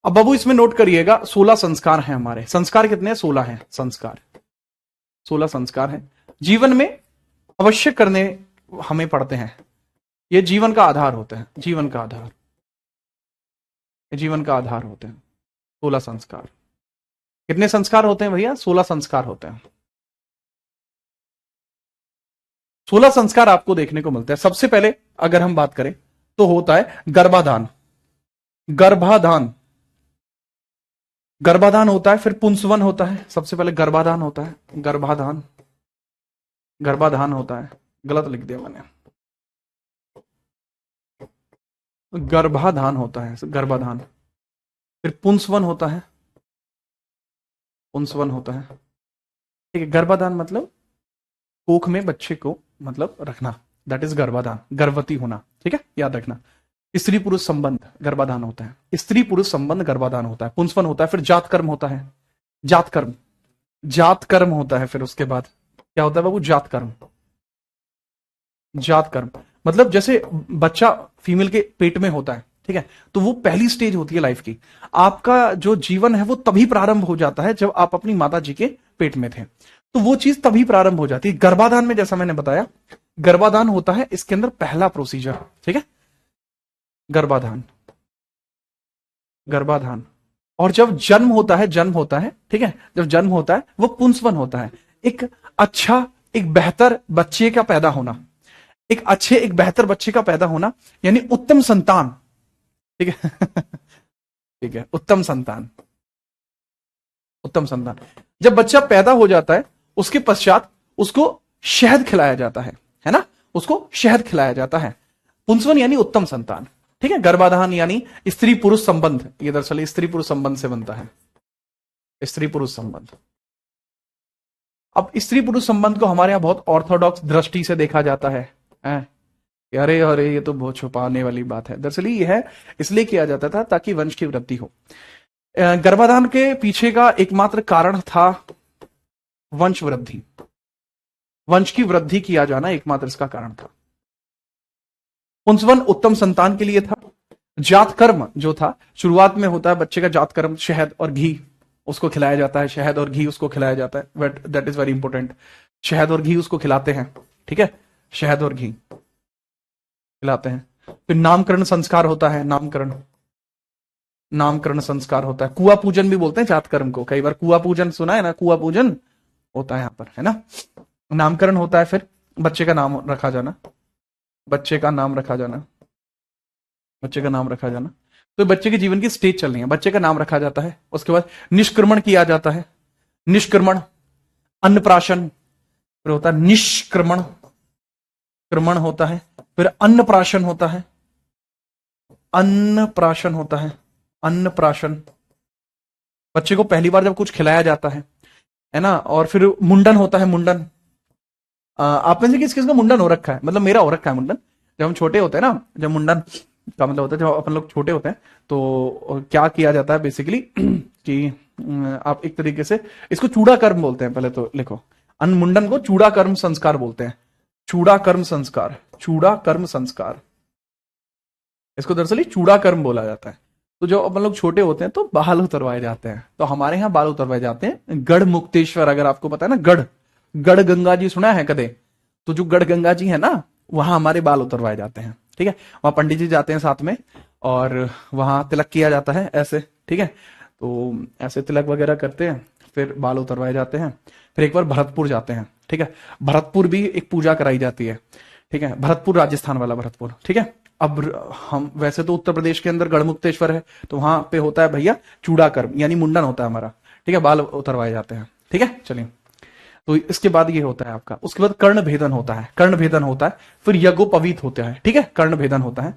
अब बाबू इसमें नोट करिएगा, 16 संस्कार हैं हमारे। संस्कार कितने हैं? 16 हैं संस्कार, 16 संस्कार हैं, जीवन में अवश्य करने हमें पड़ते हैं, ये जीवन का आधार होते हैं, जीवन का आधार, जीवन का आधार होते हैं 16 संस्कार। कितने संस्कार होते हैं भैया? 16 संस्कार होते हैं। 16 संस्कार आपको देखने को मिलते हैं। सबसे पहले अगर हम बात करें तो होता है गर्भाधान, गर्भाधान, गर्भाधान होता है, फिर पुंसवन होता है, सबसे पहले गर्भाधान होता है, गर्भाधान, गर्भाधान होता है, गलत लिख दिया मैंने, गर्भाधान होता है, गर्भाधान, फिर पुंसवन होता है, पुंसवन होता है, ठीक है। गर्भाधान मतलब कोख में बच्चे को मतलब रखना, दैट इज गर्भाधान, गर्भवती होना, ठीक है, याद रखना। स्त्री पुरुष संबंध गर्भाधान होता है, स्त्री पुरुष संबंध गर्भाधान होता है, पुंसवन होता है, फिर जात कर्म होता है, जात कर्म, जात कर्म होता है, फिर उसके बाद क्या होता है बाबू? जात कर्म, जात कर्म मतलब जैसे बच्चा फीमेल के पेट में होता है, ठीक है, तो वो पहली स्टेज होती है लाइफ की। आपका जो जीवन है वो तभी प्रारंभ हो जाता है जब आप अपनी माता जी के पेट में थे, तो वो चीज तभी प्रारंभ हो जाती है। गर्भाधान में जैसा मैंने बताया, गर्भाधान होता है इसके अंदर पहला प्रोसीजर, ठीक है, गर्भाधान, गर्भाधान, और जब जन्म होता है, ठीक है, जब जन्म होता है वो पुंसवन होता है। एक अच्छा, एक बेहतर बच्चे का पैदा होना, एक बेहतर बच्चे का पैदा होना, यानी उत्तम संतान। ठीक है ठीक है, उत्तम संतान, उत्तम संतान। जब बच्चा पैदा हो जाता है उसके पश्चात उसको शहद खिलाया जाता है ना, उसको शहद खिलाया जाता है। पुंसवन यानी उत्तम संतान, ठीक है। गर्भाधान यानी स्त्री पुरुष संबंध, ये दरअसल स्त्री पुरुष संबंध से बनता है, स्त्री पुरुष संबंध। अब स्त्री पुरुष संबंध को हमारे यहां बहुत ऑर्थोडॉक्स दृष्टि से देखा जाता है, हैं? अरे अरे ये तो बहुत छुपाने वाली बात है। दरअसल ये है, इसलिए किया जाता था ताकि वंश की वृद्धि हो। गर्भाधान के पीछे का एकमात्र कारण था वंश वृद्धि, वंश की वृद्धि किया जाना एकमात्र इसका कारण था। पुंसवन उत्तम संतान के लिए था। जात कर्म जो था, शुरुआत में होता है बच्चे का जात कर्म, शहद और घी उसको खिलाया जाता है, शहद और घी उसको खिलाया जाता है, but that is very important. शहद और घी उसको खिलाते हैं, ठीक है, शहद और घी खिलाते हैं। फिर नामकरण संस्कार होता है, नामकरण, नामकरण संस्कार होता है। कुआ पूजन भी बोलते हैं जात कर्म को, कई बार कुआ पूजन सुना है ना, कुआ पूजन होता है यहां पर, है ना। नामकरण होता है, फिर बच्चे का नाम रखा जाना, बच्चे का नाम रखा जाना, बच्चे का नाम रखा जाना। तो बच्चे के जीवन की स्टेज चल रही है, बच्चे का नाम रखा जाता है। उसके बाद निष्क्रमण किया जाता है, निष्क्रमण, अन्नप्राशन, फिर होता है निष्क्रमण, क्रमण होता है, फिर अन्नप्राशन होता है, अन्नप्राशन होता है, अन्नप्राशन। बच्चे को पहली बार जब कुछ खिलाया जाता है ना। और फिर मुंडन होता है, मुंडन। आप में से किस किस का मुंडन हो रखा है? मतलब मेरा हो रखा है मुंडन। जब हम छोटे होते हैं ना, जब मुंडन का मतलब होता है जब अपन लोग छोटे होते हैं तो क्या किया जाता है बेसिकली कि आप एक तरीके से इसको चूड़ा कर्म बोलते हैं। पहले तो लिखो, मुंडन को चूड़ा कर्म संस्कार बोलते हैं, चूड़ा कर्म संस्कार, चूड़ा कर्म संस्कार, इसको दरअसल चूड़ा कर्म बोला जाता है। तो जो अपन लोग छोटे होते हैं तो बाल उतरवाए जाते हैं, तो हमारे यहाँ बाल उतरवाए जाते हैं गढ़ मुक्तेश्वर, अगर आपको पता है ना, गढ़, गढ़ गंगा जी सुना है कदे? तो जो गढ़ गंगा जी है ना, वहां हमारे बाल उतरवाए जाते हैं, ठीक है। वहां पंडित जी जाते हैं साथ में, और वहां तिलक किया जाता है ऐसे, ठीक है। तो ऐसे तिलक वगैरह करते हैं, फिर बाल उतरवाए जाते हैं। फिर एक बार भरतपुर जाते हैं, ठीक है। भरतपुर भी एक पूजा कराई जाती है, ठीक है। भरतपुर राजस्थान वाला भरतपुर, ठीक है। अब हम वैसे तो उत्तर प्रदेश के अंदर गढ़मुक्तेश्वर है, तो वहां पे होता है भैया चूड़ा कर्म, यानी मुंडन होता है हमारा, ठीक है, बाल उतरवाए जाते हैं, ठीक है। चलिए, तो इसके बाद ये होता है आपका, उसके बाद कर्ण भेदन होता है, कर्ण भेदन होता है, फिर यज्ञोपवीत होता है, ठीक है, कर्ण भेदन होता है,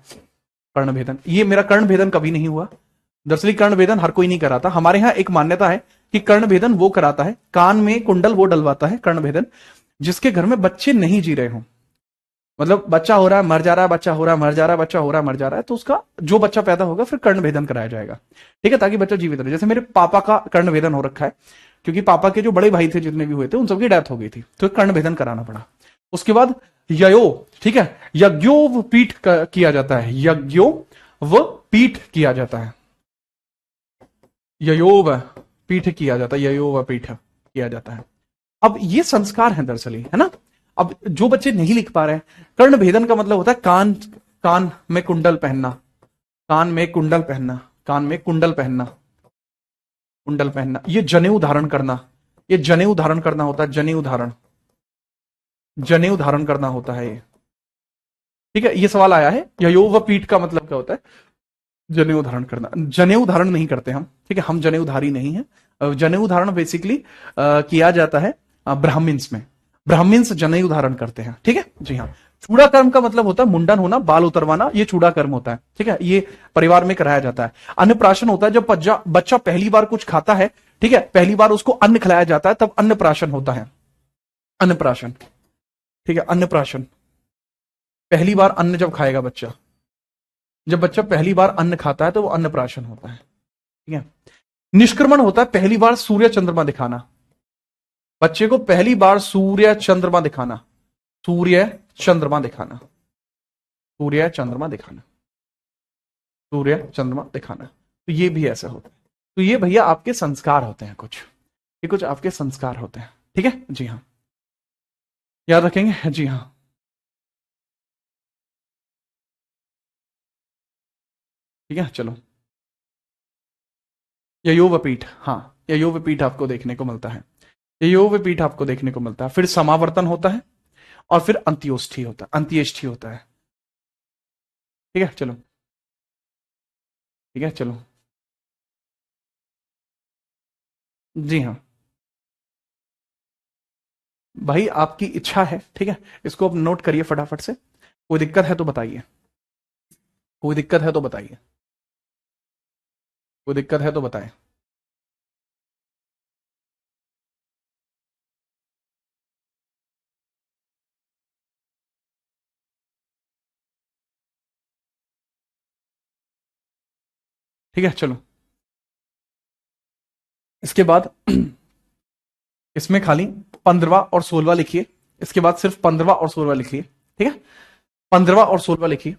कर्ण भेदन। ये मेरा कर्ण भेदन कभी नहीं हुआ। दरअसल कर्ण भेदन हर कोई नहीं कराता। हमारे यहाँ एक मान्यता है कि कर्ण भेदन वो कराता है, कान में कुंडल वो डलवाता है, कर्ण भेदन, जिसके घर में बच्चे नहीं जी रहे हों। मतलब बच्चा हो रहा है मर जा रहा है, बच्चा हो रहा है मर जा रहा है, बच्चा हो रहा है मर जा रहा है, तो उसका जो बच्चा पैदा होगा फिर कर्ण भेदन कराया जाएगा, ठीक है, ताकि बच्चा जीवित रहे। जैसे मेरे पापा का कर्ण भेदन हो रखा है, क्योंकि पापा के जो बड़े भाई थे जितने भी हुए थे उन सबकी डेथ हो गई थी, तो कर्ण भेदन कराना पड़ा। उसके बाद ययो, ठीक है, यज्ञोव पीठ किया जाता है, यज्ञो व पीठ किया जाता है, ययोव पीठ किया जाता है, ययोव पीठ किया जाता है। अब ये संस्कार है दरअसल, है ना। अब जो बच्चे नहीं लिख पा रहे हैं, कर्ण भेदन का मतलब होता है कान, कान में कुंडल पहनना, कान में कुंडल पहनना, कान में कुंडल पहनना, कुंडल पहनना, ये जनेऊ धारण करना, ये जनेऊ धारण करना होता है, जनेऊ धारण, जनेऊ धारण करना होता है ये, ठीक है। ये सवाल आया है, ययो व पीठ का मतलब क्या होता है? जनेऊ धारण करना। जनेऊ धारण नहीं करते हम, ठीक है, हम जनेऊधारी नहीं है। जनेऊ धारण बेसिकली किया जाता है ब्राह्मिन्स में, ब्राह्मिन्स जनेऊ धारण करते हैं, ठीक है जी हाँ। चूड़ा कर्म का मतलब होता है मुंडन होना, बाल उतरवाना, ये चूड़ा कर्म होता है, ठीक है, ये परिवार में कराया जाता है। अन्नप्राशन होता है जब बच्चा पहली बार कुछ खाता है, ठीक है, पहली बार उसको अन्न खिलाया जाता है, तब अन्नप्राशन होता है, अन्नप्राशन, ठीक है, अन्नप्राशन। पहली बार अन्न जब खाएगा बच्चा, जब बच्चा पहली बार अन्न खाता है तो वो अन्नप्राशन होता है, ठीक है। निष्क्रमण होता है पहली बार सूर्य चंद्रमा दिखाना, बच्चे को पहली बार सूर्य चंद्रमा दिखाना, सूर्य चंद्रमा दिखाना, सूर्य चंद्रमा दिखाना, सूर्य चंद्रमा दिखाना, तो ये भी ऐसा होता है। तो ये भैया आपके संस्कार होते हैं कुछ, ये कुछ आपके संस्कार होते हैं, ठीक है जी हाँ, याद रखेंगे जी हाँ। ठीक है, चलो। ययोवपीठ, हाँ, ययोवपीठ आपको देखने को मिलता है। ययोवपीठ आपको देखने को मिलता है। फिर समावर्तन होता है और फिर अंत्योष्ठी होता है, अंत्येष्ठी होता है। ठीक है चलो, ठीक है चलो। जी हाँ, भाई आपकी इच्छा है, ठीक है। इसको अब नोट करिए फटाफट से। कोई दिक्कत है तो बताइए, कोई दिक्कत है तो बताइए, कोई दिक्कत है तो बताएं। ठीक है चलो। इसके बाद इसमें खाली 15वां और 16वां लिखिए। इसके बाद सिर्फ 15वां और 16वां लिखिए, ठीक है। 15वां और 16वां लिखिए।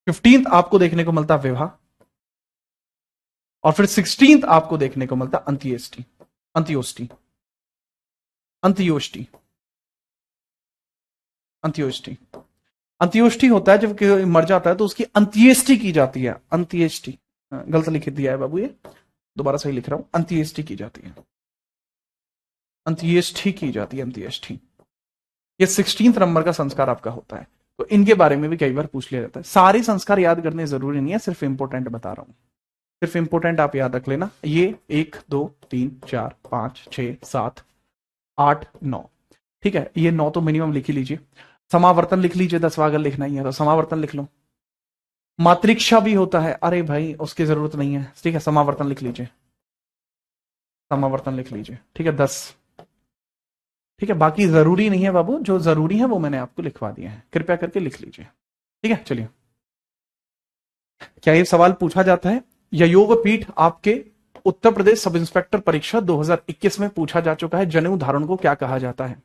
15th आपको देखने को मिलता विवाह, और फिर 16th आपको देखने को मिलता अंत्येष्टि, अंत्योष्टि, अंत्योष्टि, अंत्योष्टि। अंत्योष्टि होता है जब कोई मर जाता है तो उसकी अंत्येष्टि की जाती है, अंत्येष्टि। गलत लिख दिया है बाबू, ये दोबारा सही लिख रहा हूं, अंत्येष्टि की जाती है, अंत्येष्टि की जाती है, अंत्येष्टि। ये 16th नंबर का संस्कार आपका होता है। तो इनके बारे में भी कई बार पूछ लिया जाता है। सारे संस्कार याद करने जरूरी नहीं है, सिर्फ इंपोर्टेंट बता रहा हूं, सिर्फ इंपोर्टेंट आप याद रख लेना। ये 1 2 3 4 5 6 7 8 9, ठीक है। ये 9 तो मिनिमम लिख ही लीजिए। समावर्तन लिख लीजिए, 10वां अगर लिखना ही है तो समावर्तन लिख लो। मातृक्षा भी होता है, अरे भाई उसकी जरूरत नहीं है, ठीक है। समावर्तन लिख लीजिए, समावर्तन लिख लीजिए, ठीक है। 10, ठीक है। बाकी जरूरी नहीं है बाबू, जो जरूरी है वो मैंने आपको लिखवा दिया है, कृपया करके लिख लीजिए, ठीक है। चलिए, क्या ये सवाल पूछा जाता है? ययोवपीठ आपके उत्तर प्रदेश सब इंस्पेक्टर परीक्षा 2021 में पूछा जा चुका है। जनेऊ धारण को क्या कहा जाता है?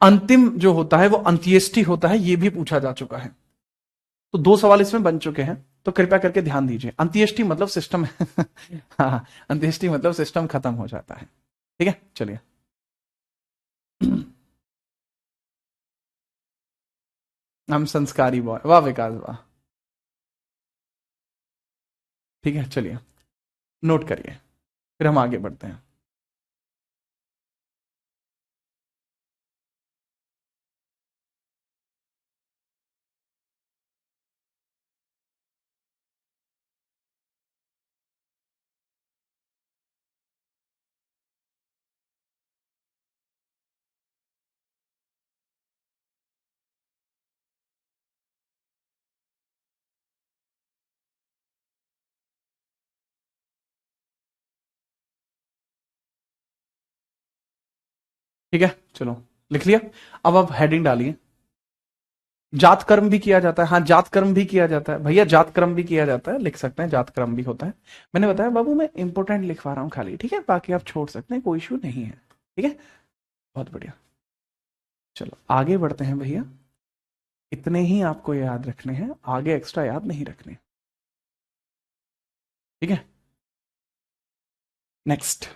अंतिम जो होता है वो अंत्येष्टि होता है, ये भी पूछा जा चुका है। तो 2 सवाल इसमें बन चुके हैं, तो कृपया करके ध्यान दीजिए। अंत्येष्टि मतलब सिस्टम हाँ, अंत्येष्टि मतलब सिस्टम खत्म हो जाता है, ठीक है। चलिए हम संस्कारी बॉय, वाह विकास वाह, ठीक है। चलिए नोट करिए, फिर हम आगे बढ़ते हैं। ठीक है चलो, लिख लिया। अब आप हेडिंग डालिए। जात कर्म भी किया जाता है, हाँ जात कर्म भी किया जाता है भैया, जात कर्म भी किया जाता है, लिख सकते हैं, जात कर्म भी होता है। मैंने बताया बाबू, मैं इंपोर्टेंट लिखवा रहा हूं खाली, ठीक है। बाकी आप छोड़ सकते हैं, कोई इशू नहीं है, ठीक है। बहुत बढ़िया। चलो आगे बढ़ते हैं भैया। इतने ही आपको याद रखने हैं, आगे एक्स्ट्रा याद नहीं रखने, ठीक है। नेक्स्ट,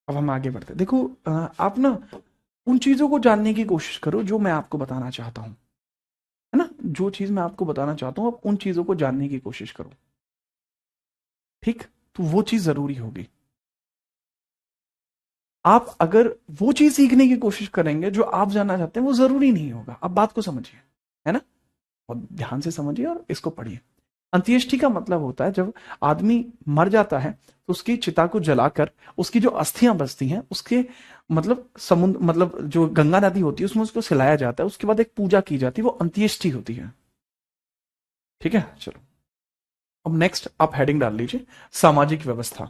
अब हम आगे बढ़ते हैं। देखो आप ना उन चीजों को जानने की कोशिश करो जो मैं आपको बताना चाहता हूं, है ना। जो चीज मैं आपको बताना चाहता हूं, आप उन चीजों को जानने की कोशिश करो, ठीक। तो वो चीज जरूरी होगी। आप अगर वो चीज सीखने की कोशिश करेंगे जो आप जानना चाहते हैं, वो जरूरी नहीं होगा। आप बात को समझिए, है ना। और ध्यान से समझिए और इसको पढ़िए। अंत्येष्टि का मतलब होता है जब आदमी मर जाता है तो उसकी चिता को जलाकर उसकी जो अस्थियां बचती हैं उसके मतलब समुद्र, मतलब जो गंगा नदी होती है उसमें उसको सिलाया जाता है। उसके बाद एक पूजा की जाती है, वो अंत्येष्टि होती है, ठीक है। चलो अब नेक्स्ट आप हेडिंग डाल लीजिए, सामाजिक व्यवस्था,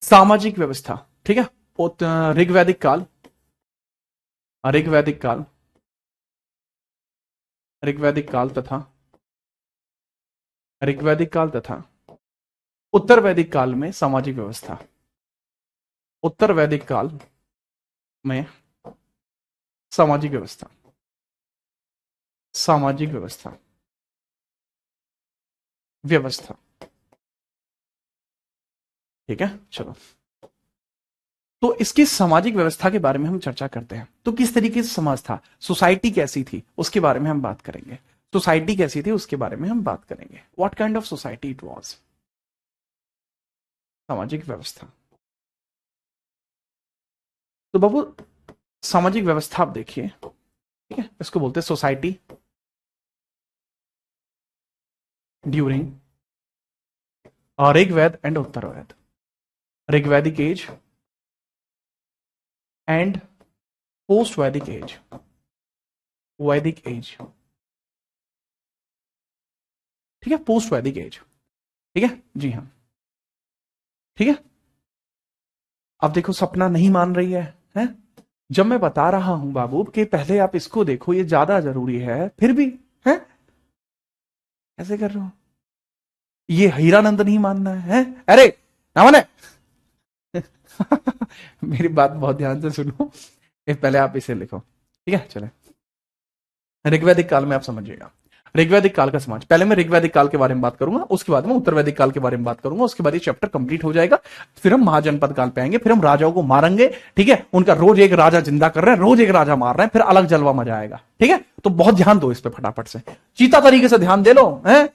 सामाजिक व्यवस्था, ठीक है। ऋग्वैदिक काल, ऋग्वैदिक काल, ऋग्वैदिक काल तथा ऋग्वैदिक काल तथा उत्तर वैदिक काल में सामाजिक व्यवस्था, उत्तर वैदिक काल में सामाजिक व्यवस्था, सामाजिक व्यवस्था, व्यवस्था, ठीक है। चलो, तो इसकी सामाजिक व्यवस्था के बारे में हम चर्चा करते हैं। तो किस तरीके से समाज था, सोसाइटी कैसी थी, उसके बारे में हम बात करेंगे। सोसाइटी कैसी थी उसके बारे में हम बात करेंगे, what kind of society it was. सामाजिक व्यवस्था। तो बाबू सामाजिक व्यवस्था आप देखिए, ठीक है, इसको बोलते हैं society during Rigveda and Uttarveda. Rigvedic age and post Vedic age, Vedic age, ठीक है, पोस्ट वैदिक एज, ठीक है जी हाँ, ठीक है। अब देखो सपना नहीं मान रही है, हैं? जब मैं बता रहा हूं बाबू कि पहले आप इसको देखो, ये ज्यादा जरूरी है, फिर भी है ऐसे कर रहे हो। ये हीरानंद नहीं मानना है? अरे ना माने मेरी बात बहुत ध्यान से सुनो, पहले आप इसे लिखो, ठीक है। चले ऋग्वैदिक काल में आप समझिएगा, ऋग्वैदिक काल का समाज। पहले मैं ऋग्वैदिक काल के बारे में बात करूंगा, उसके बाद में उत्तर वैदिक काल के बारे में बात करूंगा, उसके बाद ये चैप्टर कंप्लीट हो जाएगा। फिर हम महाजनपद काल पे आएंगे, फिर हम राजाओं को मारेंगे, ठीक है। उनका रोज एक राजा जिंदा कर रहे हैं, रोज एक राजा मार रहे हैं, फिर अलग जलवा मजा आएगा, ठीक है। तो बहुत ध्यान दो इस पे, फटाफट से चीता तरीके से ध्यान दे लो, है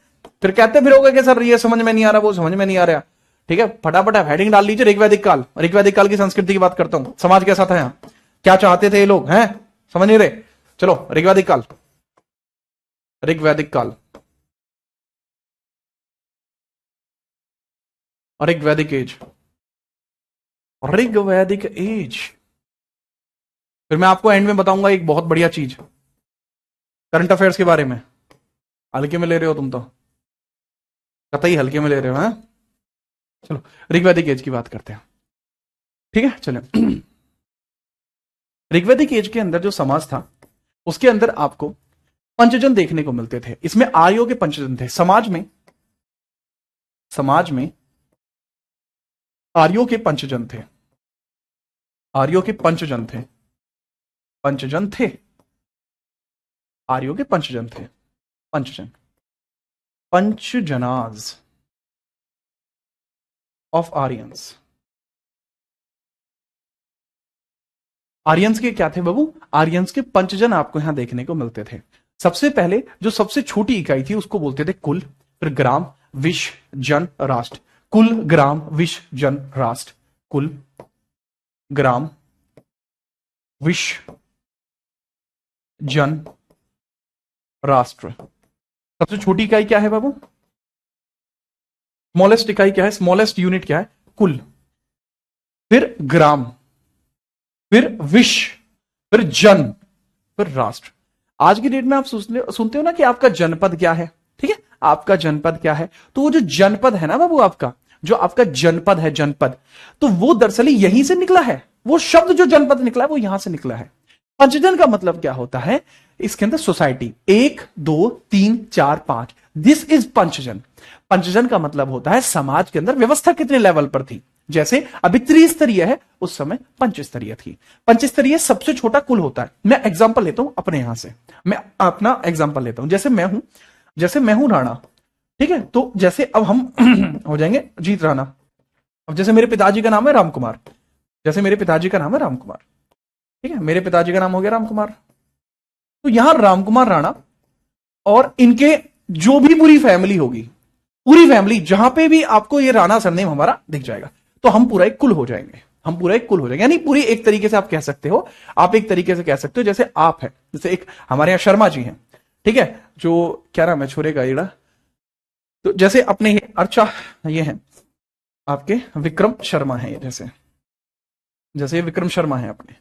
फिर कहते फिरोगे कि सर ये समझ में नहीं आ रहा, वो समझ में नहीं आ रहा, ठीक है। फटाफट आप हेडिंग डाल लीजिए ऋग्वैदिक काल। ऋग्वैदिक काल की संस्कृति की बात करता हूं, समाज कैसा था यहाँ, क्या चाहते थे ये लोग, हैं समझ नहीं रहे। चलो ऋग्वैदिक काल, ऋग्वैदिक काल, ऋग्वैदिक एज, ऋग्वैदिक एज। फिर मैं आपको एंड में बताऊंगा एक बहुत बढ़िया चीज करंट अफेयर्स के बारे में। हल्के में ले रहे हो तुम तो, कतई हल्के में ले रहे हो, हैं? चलो ऋग्वैदिक एज की बात करते हैं, ठीक है। चलो ऋग्वैदिक एज के अंदर जो समाज था, उसके अंदर आपको पंचजन देखने को मिलते थे। इसमें आर्यों के पंचजन थे समाज में, समाज में आर्यों के पंचजन थे, आर्यों के पंचजन थे, पंचजन थे, आर्यों के पंचजन थे, पंचजन, पंचजनाज ऑफ आर्यंस। आर्यंस के क्या थे बाबू, आर्यंस के पंचजन आपको यहां देखने को मिलते थे। सबसे पहले जो सबसे छोटी इकाई थी उसको बोलते थे कुल, फिर ग्राम, विश, जन, राष्ट्र। कुल, ग्राम, विश, जन, राष्ट्र। कुल, ग्राम, विश, जन, राष्ट्र। सबसे छोटी इकाई क्या है बाबू, स्मॉलेस्ट इकाई क्या है, स्मॉलेस्ट यूनिट क्या है, कुल, फिर ग्राम, फिर विश, फिर जन, फिर राष्ट्र। आज की डेट में आप सुनते हो ना कि आपका जनपद क्या है, ठीक है, आपका जनपद क्या है। तो वो जो जनपद है ना बाबू, आपका जो आपका जनपद है, जनपद, तो वो दरअसल यहीं से निकला है। वो शब्द जो जनपद निकला है वो यहां से निकला है। पंचजन का मतलब क्या होता है, इसके अंदर सोसाइटी 1 2 3 4 5, दिस इज पंचजन। पंचजन का मतलब होता है समाज के अंदर व्यवस्था कितने लेवल पर थी। जैसे अभी त्रिस्तरीय है, उस समय पंचस्तरीय थी। पंचस्तरीय सबसे छोटा कुल होता है। मैं एग्जांपल लेता हूं अपने यहां से, मैं अपना एग्जांपल लेता हूं। जैसे मैं हूं राणा, ठीक है। तो जैसे अब हम हो जाएंगे जीत राणा। अब जैसे मेरे पिताजी का नाम है रामकुमार, जैसे मेरे पिताजी का नाम है रामकुमार, ठीक है, मेरे पिताजी का नाम हो गया रामकुमार। तो यहां रामकुमार राणा और इनके जो भी पूरी फैमिली होगी, पूरी फैमिली जहां पे भी आपको ये राणा सरनेम हमारा दिख जाएगा, तो हम पूरा एक कुल हो जाएंगे, हम पूरा एक कुल हो जाएंगे। यानी पूरी एक तरीके से आप कह सकते हो, आप एक तरीके से कह सकते हो जैसे आप है, जैसे एक हमारे यहां शर्मा जी हैं, ठीक है, जो क्या नाम है छोरे का येड़ा, तो जैसे अपने अच्छा ये है आपके विक्रम शर्मा है, जैसे जैसे विक्रम शर्मा है अपने,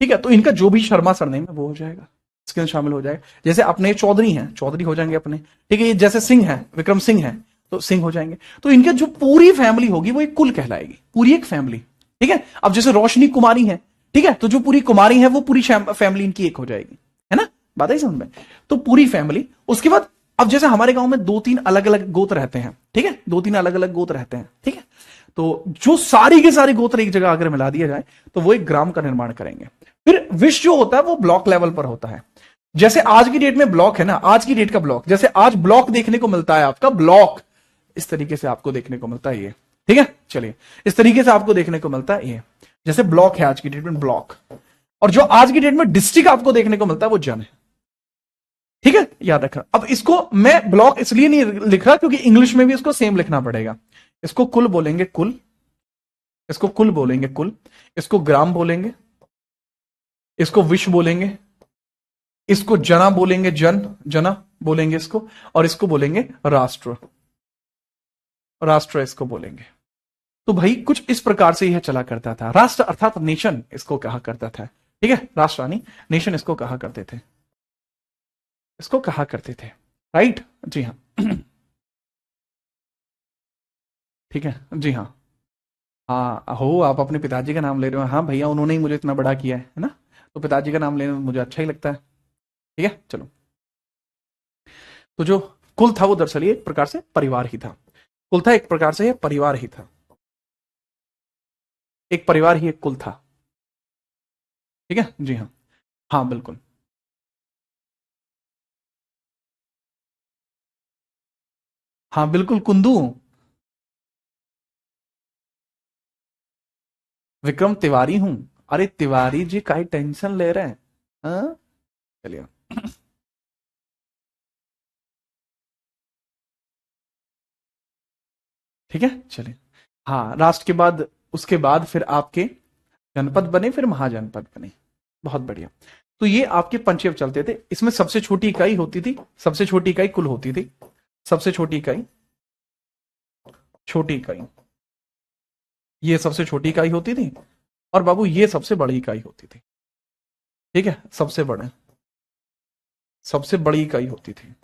ठीक है। तो इनका जो भी शर्मा सरनेम है वो हो जाएगा, इसके अंदर शामिल हो जाएगा। जैसे अपने चौधरी हैं, चौधरी हो जाएंगे अपने, ठीक है। ये जैसे सिंह है, विक्रम सिंह है, तो सिंह हो जाएंगे। तो इनके जो पूरी फैमिली होगी वो एक कुल कहलाएगी, पूरी एक फैमिली, ठीक है। अब जैसे रोशनी कुमारी है, ठीक है, तो जो पूरी कुमारी है वो पूरी फैमिली इनकी एक हो जाएगी, है ना, बात है समझ में। तो पूरी फैमिली। उसके बाद अब जैसे हमारे गांव में 2-3 अलग अलग गोत्र रहते हैं, ठीक है, 2-3 अलग अलग गोत्र रहते हैं, ठीक है। तो जो सारी के सारे गोत्र एक जगह अगर मिला दिया जाए तो वो एक ग्राम का निर्माण करेंगे। फिर विश्व जो होता है वो ब्लॉक लेवल पर होता है। जैसे आज की डेट में ब्लॉक है ना, आज की डेट का ब्लॉक, जैसे आज ब्लॉक देखने को मिलता है आपका, ब्लॉक इस तरीके से आपको देखने को मिलता है ये, ठीक है। चलिए इस तरीके से आपको देखने को मिलता है ये, जैसे ब्लॉक है आज की डेट में ब्लॉक। और जो आज की डेट में डिस्ट्रिक्ट आपको देखने को मिलता है वो जन है, ठीक है, याद रखना। अब इसको मैं ब्लॉक इसलिए नहीं लिख रहा क्योंकि इंग्लिश में भी इसको सेम लिखना पड़ेगा। इसको कुल बोलेंगे, कुल, इसको कुल बोलेंगे, कुल। इसको ग्राम बोलेंगे, इसको विश्व बोलेंगे, इसको जना बोलेंगे, जना बोलेंगे इसको, और इसको बोलेंगे राष्ट्र, राष्ट्र इसको बोलेंगे। तो भाई कुछ इस प्रकार से यह चला करता था। राष्ट्र अर्थात नेशन इसको कहा करता था। ठीक है, राष्ट्र यानी नेशन इसको कहा करते थे, इसको कहा करते थे। राइट, जी हाँ। ठीक है, जी हाँ। हाँ हो, आप अपने पिताजी का नाम ले रहे हो। हाँ भैया, उन्होंने ही मुझे इतना बड़ा किया है ना, तो पिताजी का नाम लेने में मुझे अच्छा ही लगता है। ठीक है, चलो। तो जो कुल था वो दरअसल एक प्रकार से परिवार ही था। कुल था एक प्रकार से परिवार ही था, एक परिवार ही एक कुल था। ठीक है, जी हाँ। हाँ बिल्कुल। हाँ बिल्कुल, कुंदू। विक्रम तिवारी हूं। अरे तिवारी जी, काहे टेंशन ले रहे हैं? हाँ, चलिए। ठीक है, चलिए। हाँ, राष्ट्र के बाद, उसके बाद फिर आपके जनपद बने, फिर महाजनपद बने। बहुत बढ़िया। तो ये आपके पंचेव चलते थे। इसमें सबसे छोटी इकाई होती थी, सबसे छोटी इकाई कुल होती थी। सबसे छोटी इकाई, छोटी इकाई, ये सबसे छोटी इकाई होती थी। और बाबू ये सबसे बड़ी इकाई होती थी। ठीक है, सबसे बड़े, सबसे बड़ी इकाई होती थी, है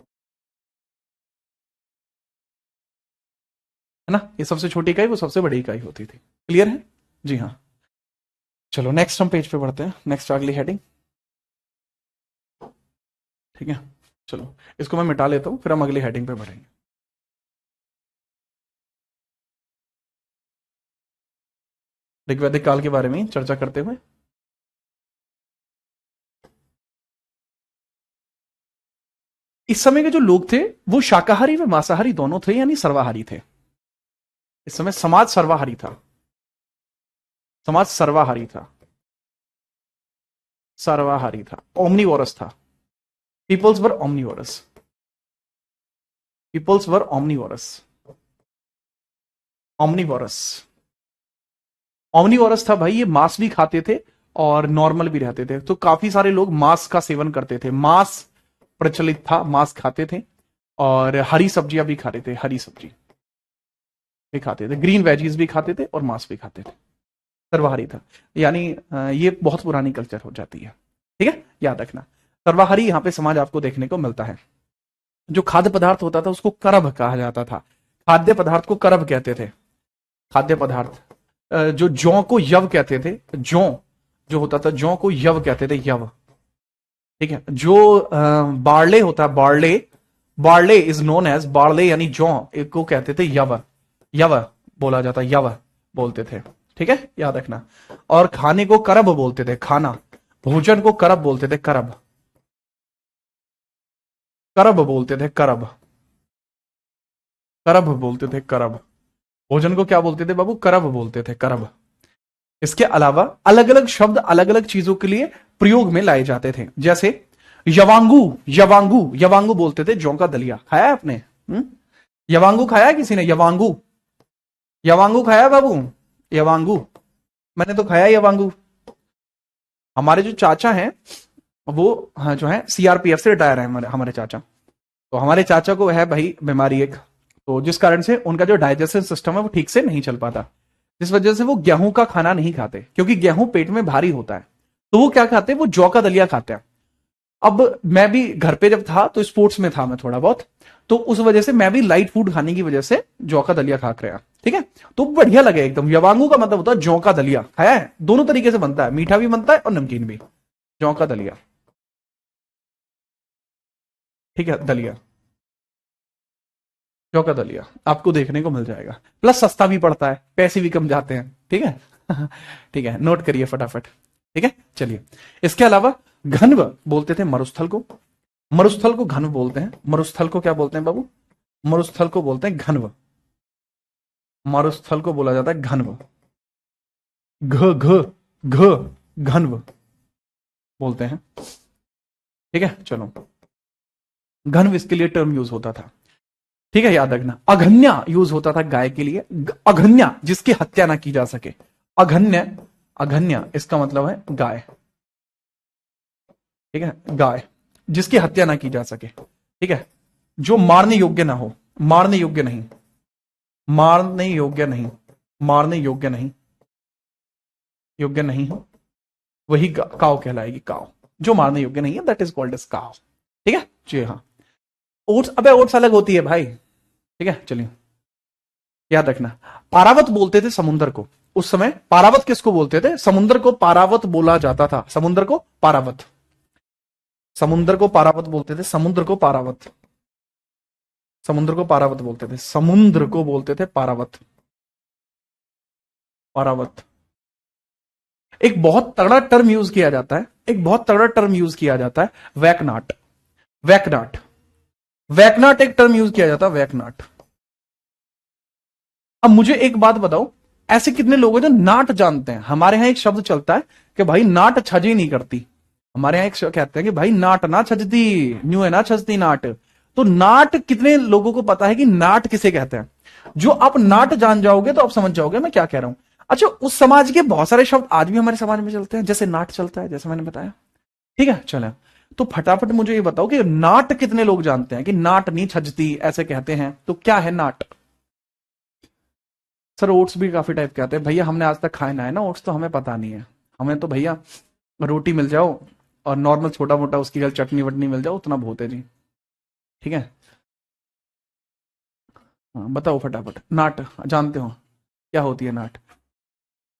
ना। ये सबसे छोटी इकाई, वो सबसे बड़ी इकाई होती थी। क्लियर है? जी हाँ। चलो नेक्स्ट हम पेज पे बढ़ते हैं, नेक्स्ट अगली हेडिंग। ठीक है, चलो इसको मैं मिटा लेता हूं, फिर हम अगली हेडिंग पे बढ़ेंगे। ऋग्वैदिक काल के बारे में चर्चा करते हुए, इस समय के जो लोग थे वो शाकाहारी व मांसाहारी दोनों थे, यानी सर्वाहारी थे। इस समय समाज सर्वाहारी था, समाज सर्वाहारी था, सर्वाहारी था, ओमनीवोरस था। पीपल्स वर ओमनीवोरस, पीपल्स वर ओमनीवोरस, ओमनीवोरस, ओमनीवोरस था भाई। ये मांस भी खाते थे और नॉर्मल भी रहते थे। तो काफी सारे लोग मांस का सेवन करते थे, मांस प्रचलित था, मांस खाते थे। और हरी सब्जियां भी खाते थे, हरी सब्जी भी खाते थे, ग्रीन वेजीज भी खाते थे और मांस भी खाते थे। सर्वाहारी था, यानी ये बहुत पुरानी कल्चर हो जाती है। ठीक है, याद रखना। सर्वाहारी यहाँ पे समाज आपको देखने को मिलता है। जो खाद्य पदार्थ होता था उसको करब कहा जाता था। खाद्य पदार्थ को करब कहते थे। खाद्य पदार्थ, जो जौ को यव कहते थे, जौ जो होता था, जौ को यव कहते थे, यव। ठीक है, जो बार्ले होता है, barley, barley is known as barley, यानी जौ को कहते थे यव, यव बोला जाता, यव बोलते थे। ठीक है, याद रखना। और खाने को करब बोलते थे, खाना, भोजन को करब बोलते थे, करब, करब बोलते थे, करब, करब बोलते थे, करब। भोजन को क्या बोलते थे बाबू? करब बोलते थे, करब। इसके अलावा अलग अलग शब्द अलग अलग चीजों के लिए प्रयोग में लाए जाते थे। जैसे यवांगू, यवांगू, यवांगू बोलते थे जौ का दलिया। खाया है आपने? यवांगू खाया है किसी ने? यवांगू, यवांगू खाया है बाबू? यवांगू, मैंने तो खाया यवांगू। हमारे जो चाचा हैं वो, हाँ, जो है सीआरपीएफ से रिटायर है हमारे हमारे चाचा। तो हमारे चाचा को है भाई बीमारी एक, तो जिस कारण से उनका जो डाइजेशन सिस्टम है वो ठीक से नहीं चल पाता। जिस वजह से वो गेहूं का खाना नहीं खाते, क्योंकि गेहूं पेट में भारी होता है। तो वो क्या खाते हैं? वो जौ का दलिया खाते हैं। अब मैं भी घर पे जब था तो स्पोर्ट्स में था मैं थोड़ा बहुत, तो उस वजह से मैं भी लाइट फूड खाने की वजह से जौ का दलिया खा रहा। ठीक है, तो बढ़िया लगे एकदम। यवांगू का मतलब होता है जौ का दलिया। खाया है? दोनों तरीके से बनता है, मीठा भी बनता है और नमकीन भी। जौ का दलिया, ठीक है, दलिया, जौ का दलिया आपको देखने को मिल जाएगा। प्लस सस्ता भी पड़ता है, पैसे भी कम जाते हैं। ठीक है। ठीक है, नोट करिए फटाफट। ठीक है, चलिए। इसके अलावा घनव बोलते थे मरुस्थल को, मरुस्थल को घनव बोलते हैं। मरुस्थल को क्या बोलते हैं बाबू? मरुस्थल को बोलते हैं घनव, मरुस्थल को बोला जाता है घनव। घ घ घ घनव बोलते हैं। ठीक है, चलो। घनव इसके लिए टर्म यूज होता था। ठीक है, याद रखना। अघन्या यूज होता था गाय के लिए, अघन्या जिसकी हत्या ना की जा सके, अघन्य, अघन्य इसका मतलब है गाय, ठीक है, गाय जिसकी हत्या ना की जा सके, ठीक है, जो मारने योग्य ना हो, मारने योग्य नहीं, मारने योग्य नहीं, मारने योग्य नहीं, योग्य नहीं हो, वही काव कहलाएगी, काव जो मारने योग्य नहीं है, दैट इज कॉल्ड एज काव, ठीक है जी हाँ। ओट्स, अबे ओट्स अलग होती है भाई, ठीक है चलिए याद रखना। पारावत बोलते थे समुद्र को, उस समय पारावत किसको बोलते थे, समुद्र को पारावत बोला जाता था, समुद्र को पारावत, समुद्र को पारावत बोलते थे, समुद्र को पारावत, समुद्र को पारावत बोलते थे, समुद्र को बोलते थे पारावत, पारावत। एक बहुत तगड़ा टर्म यूज किया जाता है, एक बहुत तगड़ा टर्म यूज किया जाता है, वैकनाट, वैकनाट, वैकनाट एक टर्म यूज किया जाता है, वैकनाट। अब मुझे एक बात बताओ, ऐसे कितने लोग हैं जो नाट जानते हैं? हमारे यहां एक शब्द चलता है कि भाई नाट छजी नहीं करती, हमारे यहां एक शब्द कहते हैं कि भाई नाट ना छजती, न्यू है ना छजती नाट। तो नाट कितने लोगों को पता है कि नाट किसे कहते हैं? जो आप नाट जान जाओगे तो आप समझ जाओगे मैं क्या कह रहा हूं। अच्छा, उस समाज के बहुत सारे शब्द आज भी हमारे समाज में चलते हैं, जैसे नाट चलता है, जैसे मैंने बताया, ठीक है चले। तो फटाफट मुझे ये बताओ कि नाट कितने लोग जानते हैं कि नाट नहीं छजती ऐसे कहते हैं, तो क्या है नाट? सर ओट्स भी काफी टाइप के आते हैं भैया, हमने आज तक खाए ना है ना ओट्स, तो हमें पता नहीं है। हमें तो भैया रोटी मिल जाओ और नॉर्मल छोटा मोटा उसकी गल चटनी वटनी मिल जाओ, उतना बहुत है जी, ठीक है। हाँ बताओ फटाफट, नाट जानते हो क्या होती है नाट?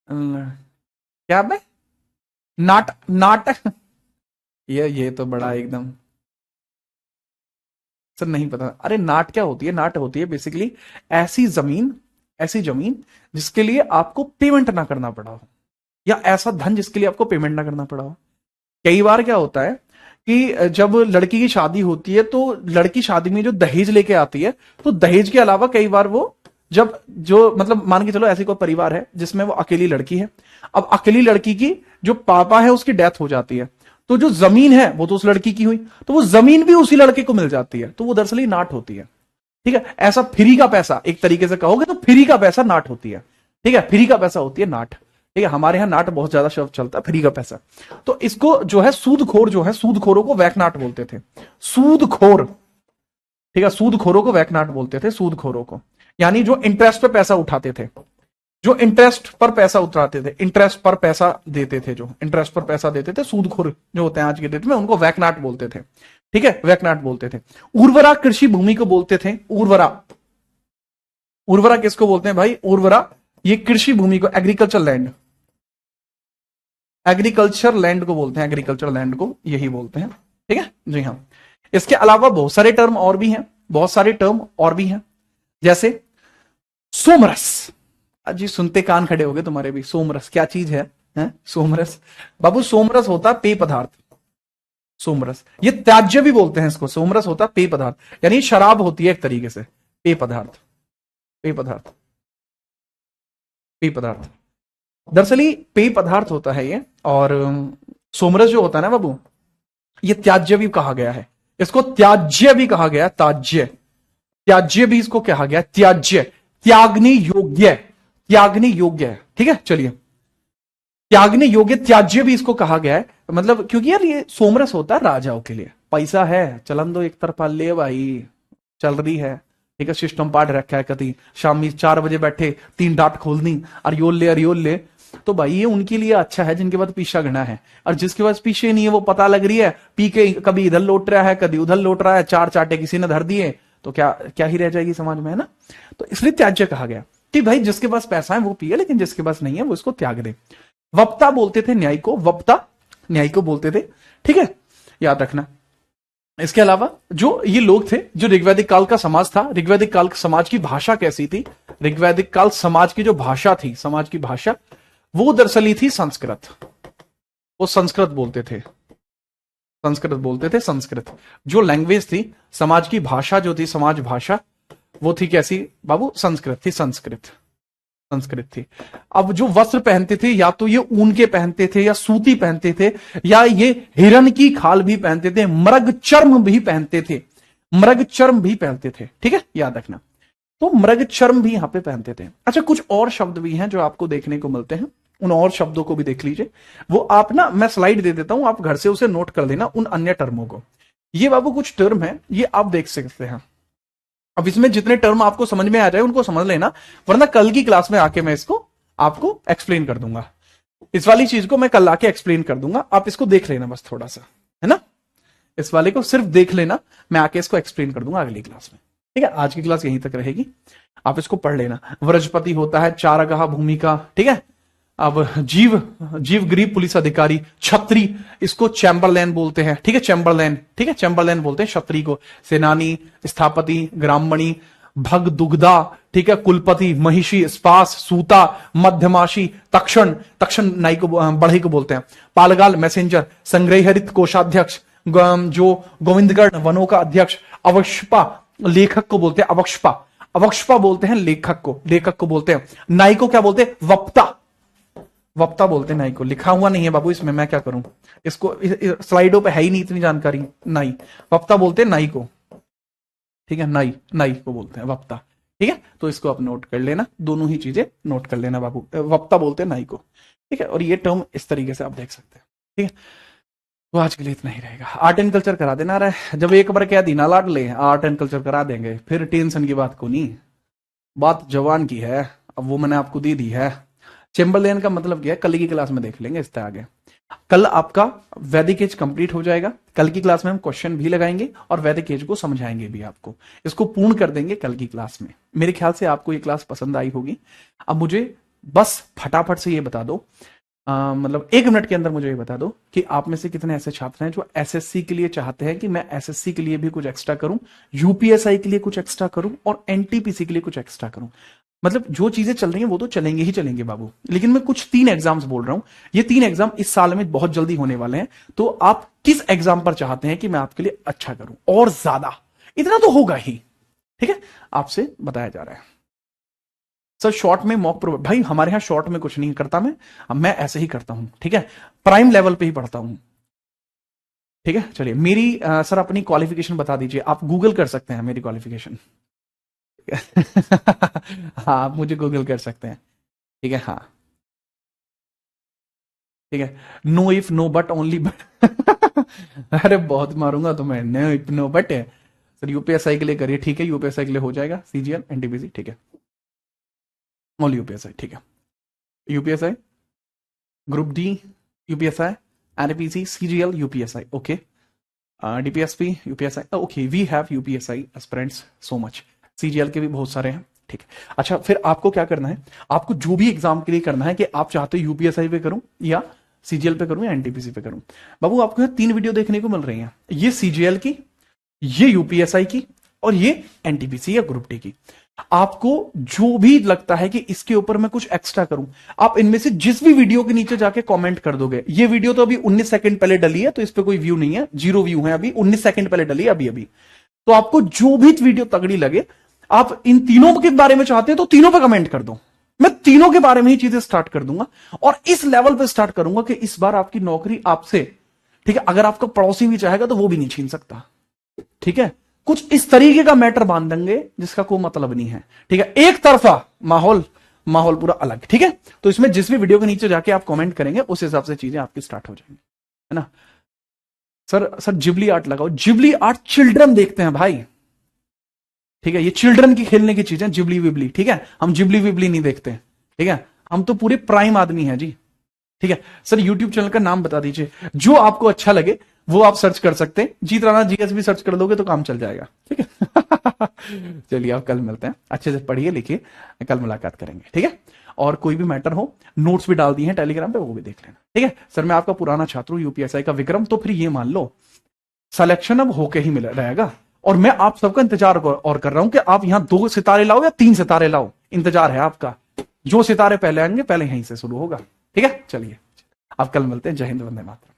क्या बे? नाट, नाटक, ये तो बड़ा एकदम, सर नहीं पता। अरे नाट क्या होती है? नाट होती है बेसिकली ऐसी जमीन, ऐसी जमीन जिसके लिए आपको पेमेंट ना करना पड़ा हो, या ऐसा धन जिसके लिए आपको पेमेंट ना करना पड़ा हो। कई बार क्या होता है कि जब लड़की की शादी होती है तो लड़की शादी में जो दहेज लेके आती है, तो दहेज के अलावा कई बार वो जब जो मतलब मान के चलो ऐसी कोई परिवार है जिसमें वो अकेली लड़की है, अब अकेली लड़की की जो पापा है उसकी डेथ हो जाती है, तो जो जमीन है वो तो उस लड़की की हुई, तो वो जमीन भी उसी लड़के को मिल जाती है, तो वो दरअसल ही नाट होती है, ठीक है। ऐसा फ्री का पैसा, एक तरीके से कहोगे तो फ्री का पैसा नाट होती है, ठीक है, फ्री का पैसा होती है नाट, ठीक है। हमारे यहां नाट बहुत ज्यादा शब्द चलता है, फ्री का पैसा। तो इसको जो है सूदखोर, जो है सूदखोरों को वैकनाट बोलते थे, सूदखोर, ठीक है, सूदखोरों को वैकनाट बोलते थे, सूदखोरों को, यानी जो इंटरेस्ट पे पैसा उठाते थे, जो इंटरेस्ट पर पैसा उतराते थे, इंटरेस्ट पर पैसा देते थे, जो इंटरेस्ट पर पैसा देते थे, सूदखोर जो होते हैं आज के डेट में, उनको वैकनाट बोलते थे, ठीक है, वैकनाट बोलते थे। उर्वरा कृषि भूमि को बोलते थे, उर्वरा, उर्वरा किसको बोलते हैं भाई? उर्वरा ये कृषि भूमि को, एग्रीकल्चर लैंड, एग्रीकल्चर लैंड को बोलते हैं, एग्रीकल्चर लैंड को यही बोलते हैं, ठीक है जी हाँ। इसके अलावा बहुत सारे टर्म और भी हैं, बहुत सारे टर्म और भी हैं, जैसे सोमरस। जी सुनते कान खड़े हो गए तुम्हारे भी, सोमरस क्या चीज है? सोमरस बाबू, सोमरस होता पेय पदार्थ, सोमरस, ये त्याज्य भी बोलते हैं इसको, सोमरस होता पेय पदार्थ, यानी शराब होती है एक तरीके से, पेय पदार्थ, पेय पदार्थ, पेय पदार्थ, दरअसल ही पेय पदार्थ होता है ये। और सोमरस जो होता है ना बाबू, ये त्याज्य भी कहा गया है, इसको त्याज्य भी कहा गया, त्याज्य, त्याज्य भी इसको कहा गया, त्याज्य, त्यागने योग्य, त्यागने योग्य, ठीक है चलिए, त्यागने योग्य, त्याज्य भी इसको कहा गया है, मतलब क्योंकि यार ये सोमरस होता है राजाओं के लिए, पैसा है चलन दो एक तरफा ले भाई, चल रही है, ठीक है, सिस्टम पार्ट रखा है, कभी शाम में 4 बजे बैठे 3 डाट खोलनी, अरियोल ले अरियोल ले, तो भाई ये उनके लिए अच्छा है जिनके पास पीछा घना है, और जिसके पास पीछे नहीं है वो पता लग रही है पी के कभी इधर लौट रहा है कभी उधर लौट रहा है, 4 चाटे किसी ने धर दिए, तो क्या क्या ही रह जाएगी समाज में, है ना। तो इसलिए त्याज्य कहा गया कि भाई जिसके पास पैसा है वो पिए, लेकिन जिसके पास नहीं है वो इसको त्याग दे। वप्ता बोलते थे न्याय को, वप्ता न्याय को बोलते थे, ठीक है, याद रखना। इसके अलावा जो ये लोग थे, जो ऋग्वैदिक काल का समाज था, ऋग्वैदिक काल समाज की भाषा कैसी थी? ऋग्वैदिक काल समाज की जो भाषा थी, समाज की भाषा वो दरअसल थी संस्कृत, वो संस्कृत बोलते थे, संस्कृत बोलते थे, संस्कृत जो लैंग्वेज थी, समाज की भाषा जो थी, समाज भाषा वो थी कैसी बाबू? संस्कृत थी, संस्कृत, संस्कृत थी। अब जो वस्त्र पहनते थे, या तो ये ऊन के पहनते थे, या सूती पहनते थे, या ये हिरन की खाल भी पहनते थे, मृग चर्म भी पहनते थे, मृग चर्म भी पहनते थे, ठीक है, याद रखना। तो मृग चर्म भी यहां पे पहनते थे। अच्छा, कुछ और शब्द भी हैं जो आपको देखने को मिलते हैं, उन और शब्दों को भी देख लीजिए। वो आप ना, मैं स्लाइड दे देता हूं, आप घर से उसे नोट कर लेना उन अन्य टर्मों को। ये बाबू कुछ टर्म है, ये आप देख सकते हैं। अब इसमें जितने टर्म आपको समझ में आ जाए उनको समझ लेना, वरना कल की क्लास में आके मैं इसको आपको एक्सप्लेन कर दूंगा। इस वाली चीज को मैं कल आके एक्सप्लेन कर दूंगा, आप इसको देख लेना बस थोड़ा सा, है ना। इस वाले को सिर्फ देख लेना, मैं आके इसको एक्सप्लेन कर दूंगा अगली क्लास में। ठीक है, आज की क्लास यहीं तक रहेगी, आप इसको पढ़ लेना। व्रजपति होता है चारागाह भूमिका, ठीक है। अब जीव ग्रीब पुलिस अधिकारी, छत्री इसको चैम्बरलैन बोलते हैं, ठीक है, चैम्बरलैन, ठीक है, चैम्बरलैन बोलते हैं छत्री को। सेनानी, स्थापति, ग्राममणि, भग दुग्धा, ठीक है, कुलपति, महिषी, स्पास, सूता, मध्यमाशी, तक्षण, तक्षण नाई को बढ़ई को बोलते हैं। पालगाल मैसेंजर, संग्रहरित कोषाध्यक्ष, जो गोविंदगढ़ वनों का अध्यक्ष। अवक्षपा लेखक को बोलते हैं, अवक्षपा, अवक्षपा बोलते हैं लेखक को बोलते हैं। नाई को क्या बोलते हैं? वक्ता, वक्ता बोलते हैं नाई को। लिखा हुआ नहीं है बाबू इसमें, मैं क्या करूं, इसको स्लाइडों पे है ही नहीं इतनी जानकारी। नाई, वक्ता बोलते हैं नाई को, ठीक है, नाई, नाई को बोलते हैं वक्ता, ठीक है। तो इसको आप नोट कर लेना, दोनों ही चीजें नोट कर लेना बाबू। वक्ता बोलते हैं नाई को, ठीक है। और ये टर्म इस तरीके से आप देख सकते हैं, ठीक है। तो आज के लिए इतना ही रहेगा। आर्ट एंड कल्चर करा देना रहा, जब एक बार कह दी ना लाड ले आर्ट एंड कल्चर करा देंगे, फिर टेंशन की बात को नहीं, बात जवान की है, अब वो मैंने आपको दे दी है। चैम्बरलैन का मतलब क्या है, कल की क्लास में देख लेंगे इससे आगे। कल आपका वैदिक एज कंप्लीट हो जाएगा, कल की क्लास में हम क्वेश्चन भी लगाएंगे और वैदिक एज को समझाएंगे भी आपको, इसको पूर्ण कर देंगे कल की क्लास में। मेरे ख्याल से आपको ये क्लास पसंद आई होगी। अब मुझे बस फटाफट से ये बता दो, मतलब 1 मिनट के अंदर मुझे ये बता दो कि आप में से कितने ऐसे छात्र हैं जो एसएससी के लिए चाहते हैं कि मैं एसएससी के लिए भी कुछ एक्स्ट्रा करूं, यूपीएसआई के लिए कुछ एक्स्ट्रा करूं और एनटीपीसी के लिए कुछ एक्स्ट्रा करूं। मतलब जो चीजें चल रही हैं वो तो चलेंगे ही चलेंगे बाबू, लेकिन मैं कुछ 3 एग्जाम्स बोल रहा हूं। ये 3 एग्जाम इस साल में बहुत जल्दी होने वाले हैं, तो आप किस एग्जाम पर चाहते हैं कि मैं आपके लिए अच्छा करूं और ज्यादा, इतना तो होगा ही, ठीक है, आपसे बताया जा रहा है। सर शॉर्ट में मॉक प्रो, भाई हमारे यहां शॉर्ट में कुछ नहीं करता मैं ऐसे ही करता हूं, ठीक है, प्राइम लेवल पे ही पढ़ता हूं, ठीक है। चलिए मेरी सर अपनी क्वालिफिकेशन बता दीजिए, आप गूगल कर सकते हैं मेरी क्वालिफिकेशन हाँ आप मुझे गूगल कर सकते हैं, ठीक है, हाँ ठीक है। No if no but only but अरे बहुत मारूंगा तो मैं, नो इफ नो बट है सर। यूपीएसआई के लिए करिए, ठीक है, यूपीएसआई के लिए हो जाएगा, सीजीएल एनटीपीसी, ठीक है, ओनली यूपीएसआई, ठीक है। UPSI, group D UPSI, NTPC, CGL UPSI, okay, DPSP UPSI, okay, we have UPSI aspirants so much. CGL के भी बहुत सारे हैं, ठीक है। अच्छा फिर आपको क्या करना है, आपको जो भी एग्जाम के लिए करना है कि आप चाहते हो यूपीएसआई पे करूं या सीजीएल पे करूं या एनटीपीसी पे करूं, बाबू आपको 3 वीडियो देखने को मिल रही हैं, ये सीजीएल की, ये यूपीएसआई की और ये एनटीपीसी या ग्रुप डी की। आपको जो भी लगता है कि इसके ऊपर मैं कुछ एक्स्ट्रा करूं, आप इनमें से जिस भी वीडियो के नीचे जाके कमेंट कर दोगे। ये वीडियो तो अभी 19 सेकंड पहले डली है, तो इस पे कोई व्यू नहीं है, 0 व्यू है अभी, 19 सेकंड पहले डली है अभी। तो आपको जो भी वीडियो तगड़ी लगे, आप इन तीनों के बारे में चाहते हैं तो तीनों पे कमेंट कर दो, मैं तीनों के बारे में ही चीजें स्टार्ट कर दूंगा और इस लेवल पे स्टार्ट करूंगा कि इस बार आपकी नौकरी आपसे, ठीक है, अगर आपका पड़ोसी भी चाहेगा तो वो भी नहीं छीन सकता, ठीक है। कुछ इस तरीके का मैटर बांध देंगे जिसका कोई मतलब नहीं है, ठीक है, एक तरफा माहौल पूरा अलग, ठीक है। तो इसमें जिस भी वीडियो के नीचे जाके आप कमेंट करेंगे उस हिसाब से चीजें आपकी स्टार्ट हो जाएंगी, है ना। सर जिबली आर्ट लगाओ, जिबली आर्ट चिल्ड्रन देखते हैं भाई, ठीक है, ये चिल्ड्रन की खेलने की चीजें, जिबली विबली, ठीक है, हम जिबली विबली नहीं देखते, ठीक है, हम तो पूरे प्राइम आदमी हैं जी, ठीक है। सर यूट्यूब चैनल का नाम बता दीजिए, जो आपको अच्छा लगे वो आप सर्च कर सकते हैं, जीत राणा जीएस भी सर्च कर दोगे तो काम चल जाएगा, ठीक है चलिए आप कल मिलते हैं, अच्छे से पढ़िए लिखिए, कल मुलाकात करेंगे, ठीक है। और कोई भी मैटर हो, नोट्स भी डाल दिए हैं टेलीग्राम पे, वो भी देख लेना, ठीक है। सर मैं आपका पुराना छात्र हूं यूपीएसआई का विक्रम, तो फिर ये मान लो सिलेक्शन अब होके ही मिल रहेगा, और मैं आप सबका इंतजार और कर रहा हूं कि आप यहां 2 सितारे लाओ या 3 सितारे लाओ, इंतजार है आपका, जो सितारे पहले आएंगे पहले यहीं से शुरू होगा, ठीक है। चलिए आप कल मिलते हैं, जय हिंद, वंदे मातरम।